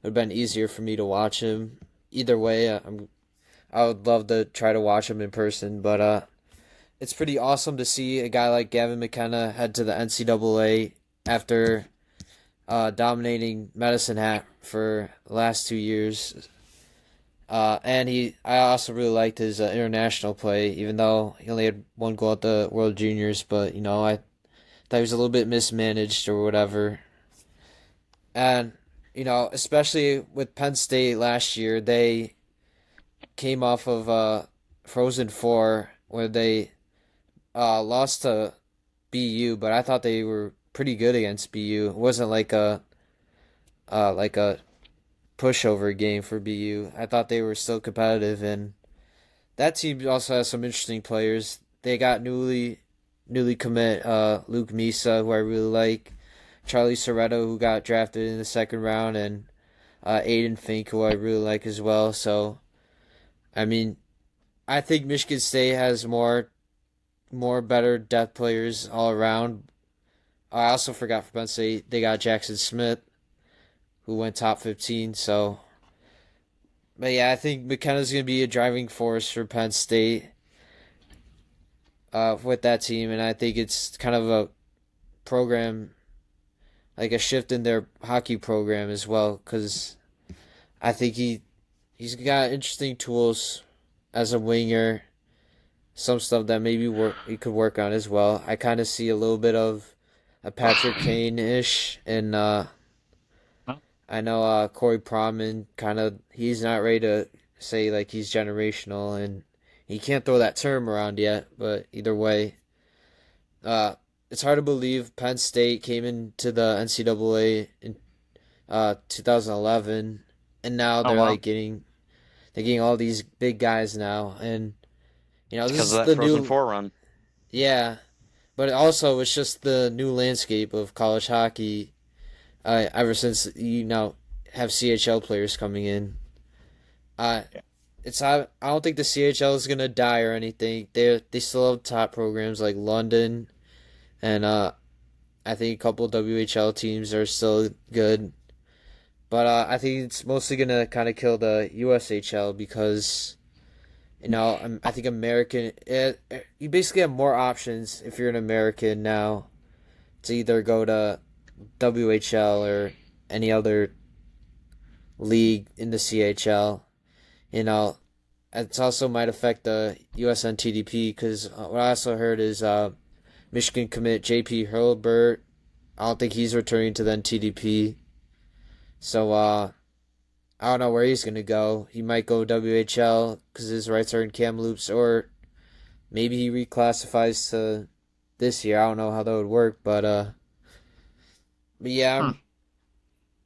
have been easier for me to watch him. Either way, I would love to try to watch him in person, but it's pretty awesome to see a guy like Gavin McKenna head to the NCAA after dominating Medicine Hat for the last 2 years. And I also really liked his international play, even though he only had 1 goal at the World Juniors. But I that he was a little bit mismanaged or whatever. And, especially with Penn State last year, they came off of Frozen Four where they lost to BU, but I thought they were pretty good against BU. It wasn't like a pushover game for BU. I thought they were still competitive, and that team also has some interesting players. They got newly commit Luke Misa, who I really like, Charlie Soretto, who got drafted in the second round, and Aiden Fink, who I really like as well. So, I mean, I think Michigan State has more better depth players all around. I also forgot for Penn State, they got Jackson Smith, who went top 15. So, but yeah, I think McKenna's going to be a driving force for Penn State with that team, and I think it's kind of a program, like a shift in their hockey program as well, because I think he's got interesting tools as a winger, some stuff that maybe he could work on as well. I kind of see a little bit of a Patrick Kane-ish, and I know Corey Pronman he's not ready to say like he's generational, and he can't throw that term around yet, but either way, it's hard to believe Penn State came into the NCAA in 2011, and now they're getting all these big guys now, and this Because is of the that Frozen new Four run. yeah, but also it's just the new landscape of college hockey. Ever since you now have CHL players coming in, I don't think the CHL is gonna die or anything. They still have top programs like London, and I think a couple of WHL teams are still good. But I think it's mostly gonna kind of kill the USHL because I think you basically have more options if you're an American now to either go to WHL or any other league in the CHL. It also might affect the USNTDP because what I also heard is Michigan commit JP Hurlburt. I don't think he's returning to the NTDP. So I don't know where he's going to go. He might go WHL because his rights are in Kamloops, or maybe he reclassifies to this year. I don't know how that would work, but yeah,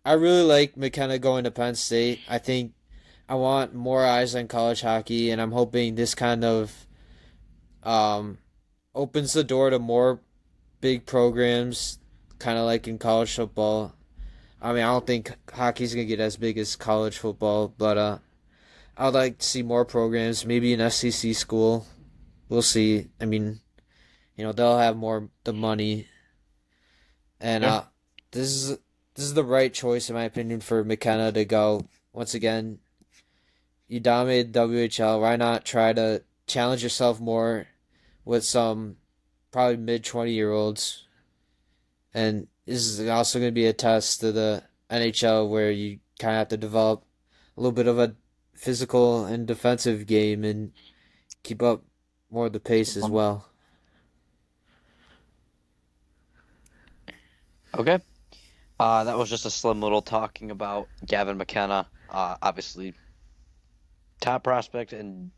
I really like McKenna going to Penn State. I think I want more eyes on college hockey, and I'm hoping this kind of opens the door to more big programs, kind of like in college football. I mean, I don't think hockey's going to get as big as college football, but I'd like to see more programs, maybe an SEC school. We'll see. I mean, they'll have the money, and this is the right choice in my opinion for McKenna to go. Once again, you dominated WHL. Why not try to challenge yourself more with some probably mid-20-year-olds? And this is also going to be a test to the NHL where you kind of have to develop a little bit of a physical and defensive game and keep up more of the pace as well. Okay. That was just a slim little talking about Gavin McKenna. Obviously, top prospect, and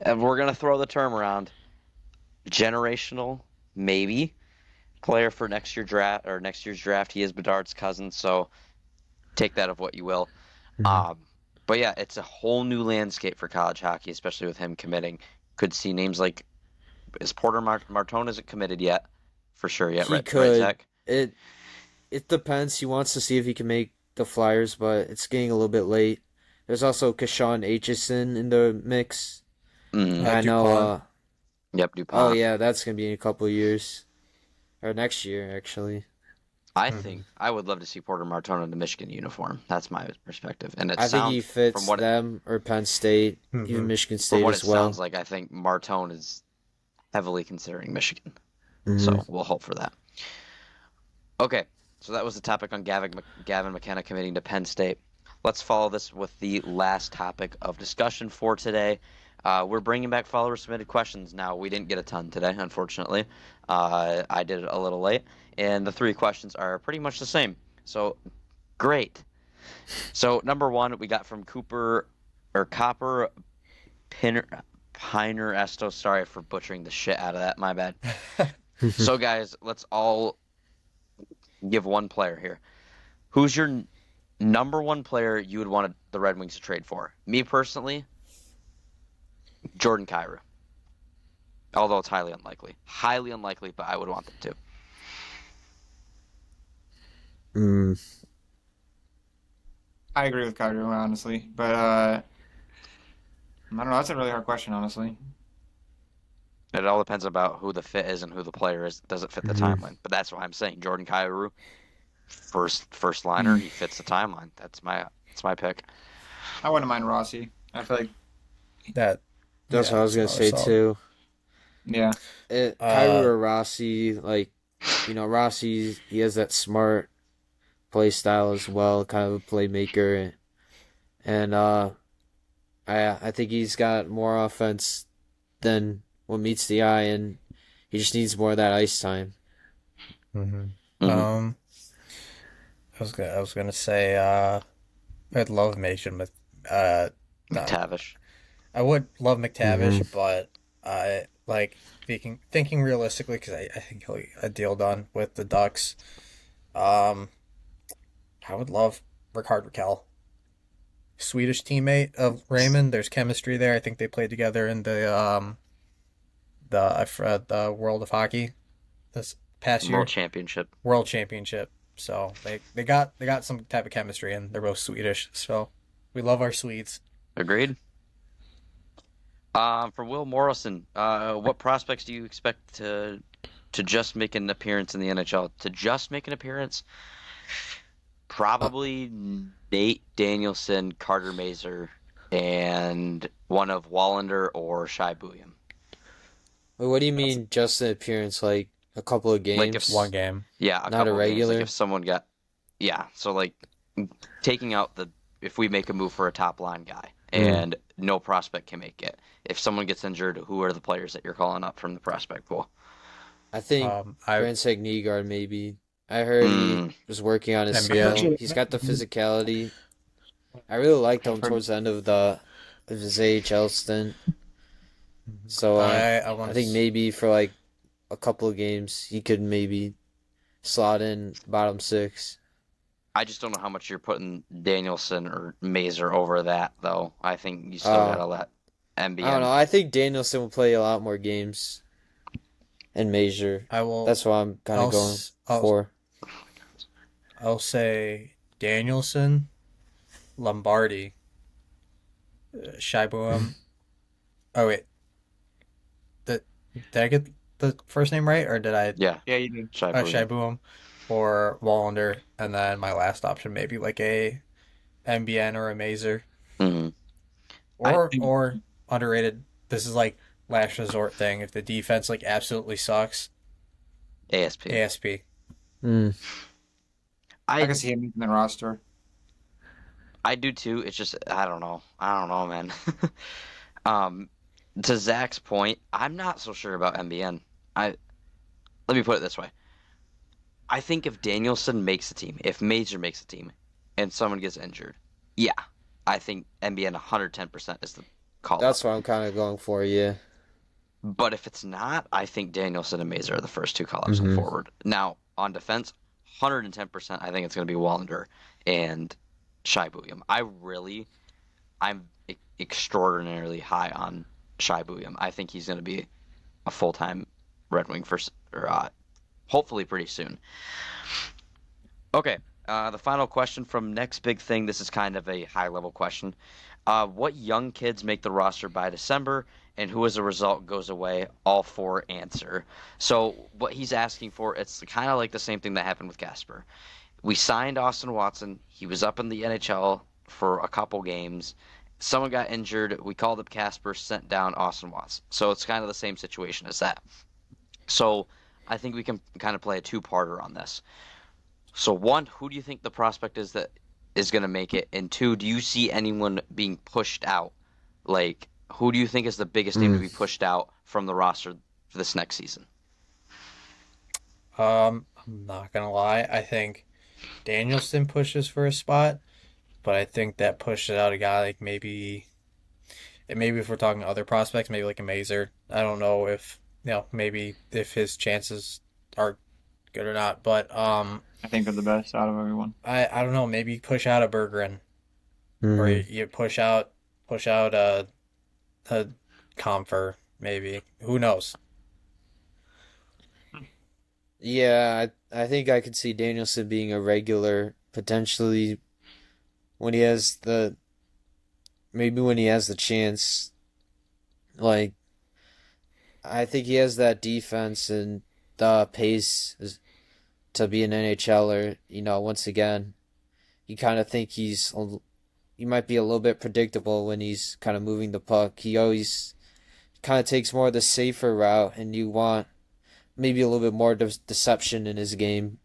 we're going to throw the term around. Generational, maybe. Player for next year's draft. He is Bedard's cousin, so take that of what you will. Mm-hmm. But yeah, it's a whole new landscape for college hockey, especially with him committing. Could see names like, is Porter Martone isn't committed yet, for sure yet, He right, could. right, Zach? It depends. He wants to see if he can make the Flyers, but it's getting a little bit late. There's also Kashawn Aitchison in the mix. Mm-hmm. I know. Yep, DuPont. Oh yeah, that's gonna be in a couple of years, or next year actually. I think I would love to see Porter Martone in the Michigan uniform. That's my perspective, and I think he fits them or Penn State, even Michigan State from what as it well. sounds like, I think Martone is heavily considering Michigan. Mm-hmm. So we'll hope for that. Okay, so that was the topic on Gavin McKenna committing to Penn State. Let's follow this with the last topic of discussion for today. We're bringing back follower submitted questions now. We didn't get a ton today, unfortunately. I did it a little late, and the 3 questions are pretty much the same. So great. So number 1 we got from Copper Piner Estos. Sorry for butchering the shit out of that. My bad. So guys, let's all give one player here. Who's your number 1 player you would want the Red Wings to trade for? Me personally, Jordan Kyrou. Although it's highly unlikely. Highly unlikely, but I would want them to. I agree with Kyrie, honestly. But I don't know. That's a really hard question, honestly. It all depends about who the fit is and who the player is. Does it fit the timeline? But that's why I'm saying Jordan Kyrou, first liner. He fits the timeline. That's my pick. I wouldn't mind Rossi. I feel like, That's what I was gonna say too. yeah. Kyrou or Rossi, Rossi, he has that smart play style as well, kind of a playmaker, and I think he's got more offense than what meets the eye, and he just needs more of that ice time. I was gonna say I'd love Mason with McTavish. I would love McTavish, but I thinking realistically, because I think he'll get a deal done with the Ducks. I would love Rickard Rakell, Swedish teammate of Raymond. There's chemistry there. I think they played together in the World of Hockey this past year. World Championship. So they got some type of chemistry, and they're both Swedish. So we love our Swedes. Agreed. For Will Morrison, what prospects do you expect to just make an appearance in the NHL? To just make an appearance? Probably Nate Danielson, Carter Mazur, and one of Wallander or Shai Buium. Wait, what do you mean just an appearance? Like a couple of games? Like one game. Yeah, not a regular. Like if someone got, so like taking out if we make a move for a top line guy and no prospect can make it. If someone gets injured, who are the players that you're calling up from the prospect pool? I think Francis Nygaard maybe. I heard he was working on his skill. He's got the physicality. I really liked him towards the end of his AHL stint. So I think maybe for like a couple of games he could maybe slot in bottom 6. I just don't know how much you're putting Danielson or Mazur over that though. I think you still gotta let MBN. I don't know. I think Danielson will play a lot more games. And Mazur. That's what I'm kind of going for. I'll say Danielson, Lombardi, Shai Buium. Oh wait, did I get the first name right, or did I? Yeah, you did. Shai Buium or Wallander, and then my last option maybe like a MBN or a Mazur. Or underrated. This is like last resort thing. If the defense like absolutely sucks, ASP. I can see him making the roster. I do too. It's just I don't know, man. To Zach's point, I'm not so sure about MBN. Let me put it this way. I think if Danielson makes the team, if Mazur makes the team, and someone gets injured, I think MBN 110% is the call. That's what I'm kind of going for, yeah. But if it's not, I think Danielson and Mazur are the first 2 call-ups on forward. Now, on defense, 110%, I think it's going to be Wallander and Shai Buium. I'm extraordinarily high on Shai Buium. I think he's going to be a full-time Red Wing hopefully pretty soon. Okay, the final question from Next Big Thing. This is kind of a high-level question. What young kids make the roster by December, and who as a result goes away? All 4 answer. So what he's asking for, it's kind of like the same thing that happened with Casper. We signed Austin Watson. He was up in the NHL for a couple games. Someone got injured. We called up Casper, sent down Austin Watson. So it's kind of the same situation as that. So I think we can kind of play a 2-parter on this. So 1, who do you think the prospect is that is going to make it? And 2, do you see anyone being pushed out? Like, who do you think is the biggest name to be pushed out from the roster for this next season? I'm not gonna lie. I think Danielson pushes for a spot, but I think that pushes out a guy like maybe if we're talking other prospects, maybe like a Mazer. I don't know if maybe if his chances are good or not, but I think they're the best out of everyone. I don't know. Maybe push out a Bergeron, or you push out a Comfer. Maybe who knows? Yeah, I think I could see Danielson being a regular potentially when he has the maybe when he has the chance. Like I think he has that defense and the pace to be an NHLer. Once again, you kind of think he might be a little bit predictable when he's kind of moving the puck. He always kind of takes more of the safer route, and you want maybe a little bit more deception in his game.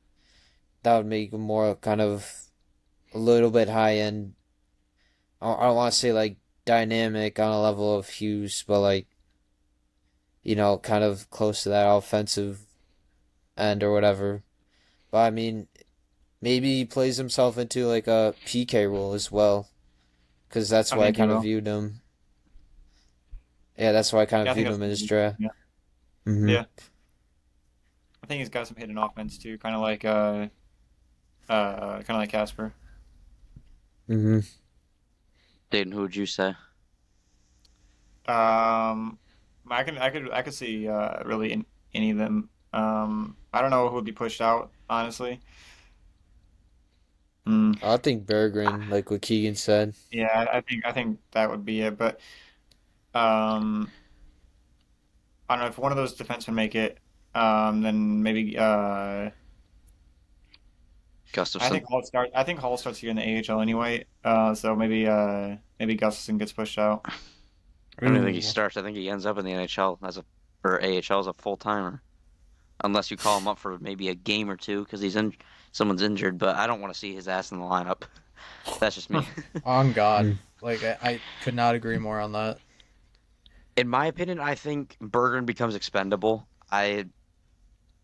That would make him more kind of a little bit high end. I don't want to say like dynamic on a level of Hughes, but like, kind of close to that offensive end or whatever. But I mean, maybe he plays himself into like a PK role as well, because that's why I kind of viewed him. Yeah, that's why I kind of viewed him in his draft. Yeah. Mm-hmm. Yeah. I think he's got some hidden offense too, kind of like Casper. Mm-hmm. Dayton, who would you say? I could see really in any of them. I don't know who would be pushed out, honestly. I think Bergeron, like what Keegan said. Yeah, I think that would be it. But um, I don't know if one of those defensemen make it. Then maybe Gustafson. I think Hall starts here in the AHL anyway. So maybe Gustafson gets pushed out. I don't even think he starts. I think he ends up in the NHL or AHL as a full timer, unless you call him up for maybe a game or two because someone's injured. But I don't want to see his ass in the lineup. That's just me. On God, like I could not agree more on that. In my opinion, I think Bergeron becomes expendable.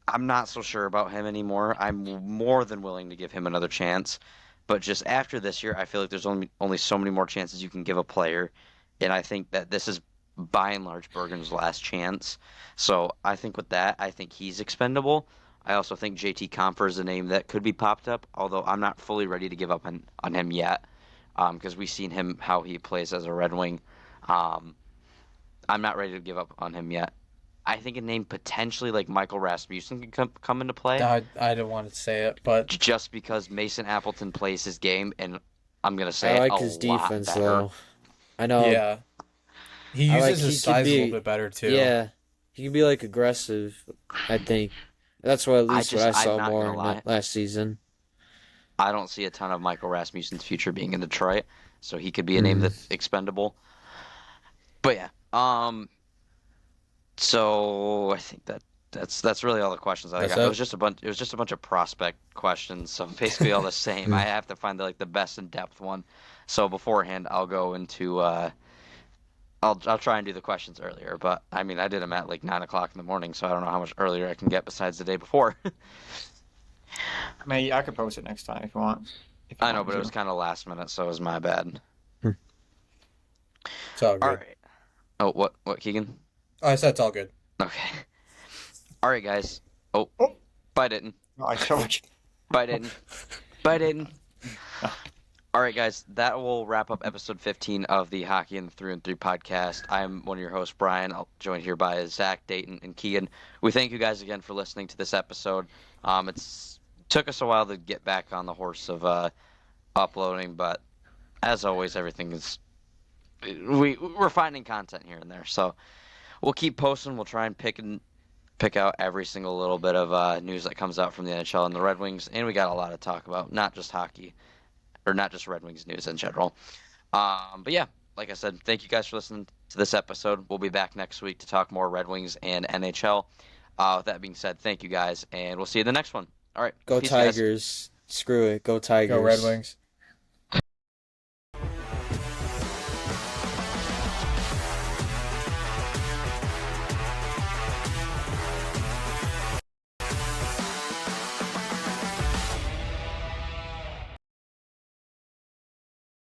I'm not so sure about him anymore. I'm more than willing to give him another chance, but just after this year, I feel like there's only so many more chances you can give a player. And I think that this is, by and large, Bergen's last chance. So I think with that, I think he's expendable. I also think JT Compher is a name that could be popped up, although I'm not fully ready to give up on him yet because we've seen him how he plays as a Red Wing. I'm not ready to give up on him yet. I think a name potentially like Michael Rasmussen could come into play. I don't want to say it, but just because Mason Appleton plays his game, and I'm going to say I like a his lot defense better. though. I know. yeah, he uses his size a little bit better too. Yeah, he can be like aggressive. I think that's what what I I'm saw not more gonna lie. last season. I don't see a ton of Michael Rasmussen's future being in Detroit, so he could be a name that's expendable. But yeah, so I think that's really all the questions I got. It was just a bunch of prospect questions, so basically all the same. I have to find the best in depth one. So beforehand, I'll go into I'll try and do the questions earlier, but I mean I did them at like 9:00 in the morning, so I don't know how much earlier I can get besides the day before. I mean, I could post it next time if you want. I know, but it was kind of last minute, so it was my bad. It's all good. All right. Oh, what, Keegan? Oh, I said it's all good. Okay. All right, guys. Oh. Bye, Dayton. No, I told you. Bye, Dayton. Bye, Dayton. All right, guys. That will wrap up episode 15 of the Hockey in the 3-on-3 podcast. I'm one of your hosts, Brian. I'll joined here by Zach, Dayton, and Keegan. We thank you guys again for listening to this episode. It's took us a while to get back on the horse of uploading, but as always, everything is we're finding content here and there. So we'll keep posting. We'll try and pick out every single little bit of news that comes out from the NHL and the Red Wings, and we got a lot to talk about, not just hockey, or not just Red Wings news in general. But yeah, like I said, thank you guys for listening to this episode. We'll be back next week to talk more Red Wings and NHL. With that being said, thank you guys, and we'll see you in the next one. All right, Go peace, Tigers. Guys. Screw it. Go Tigers. Go Red Wings.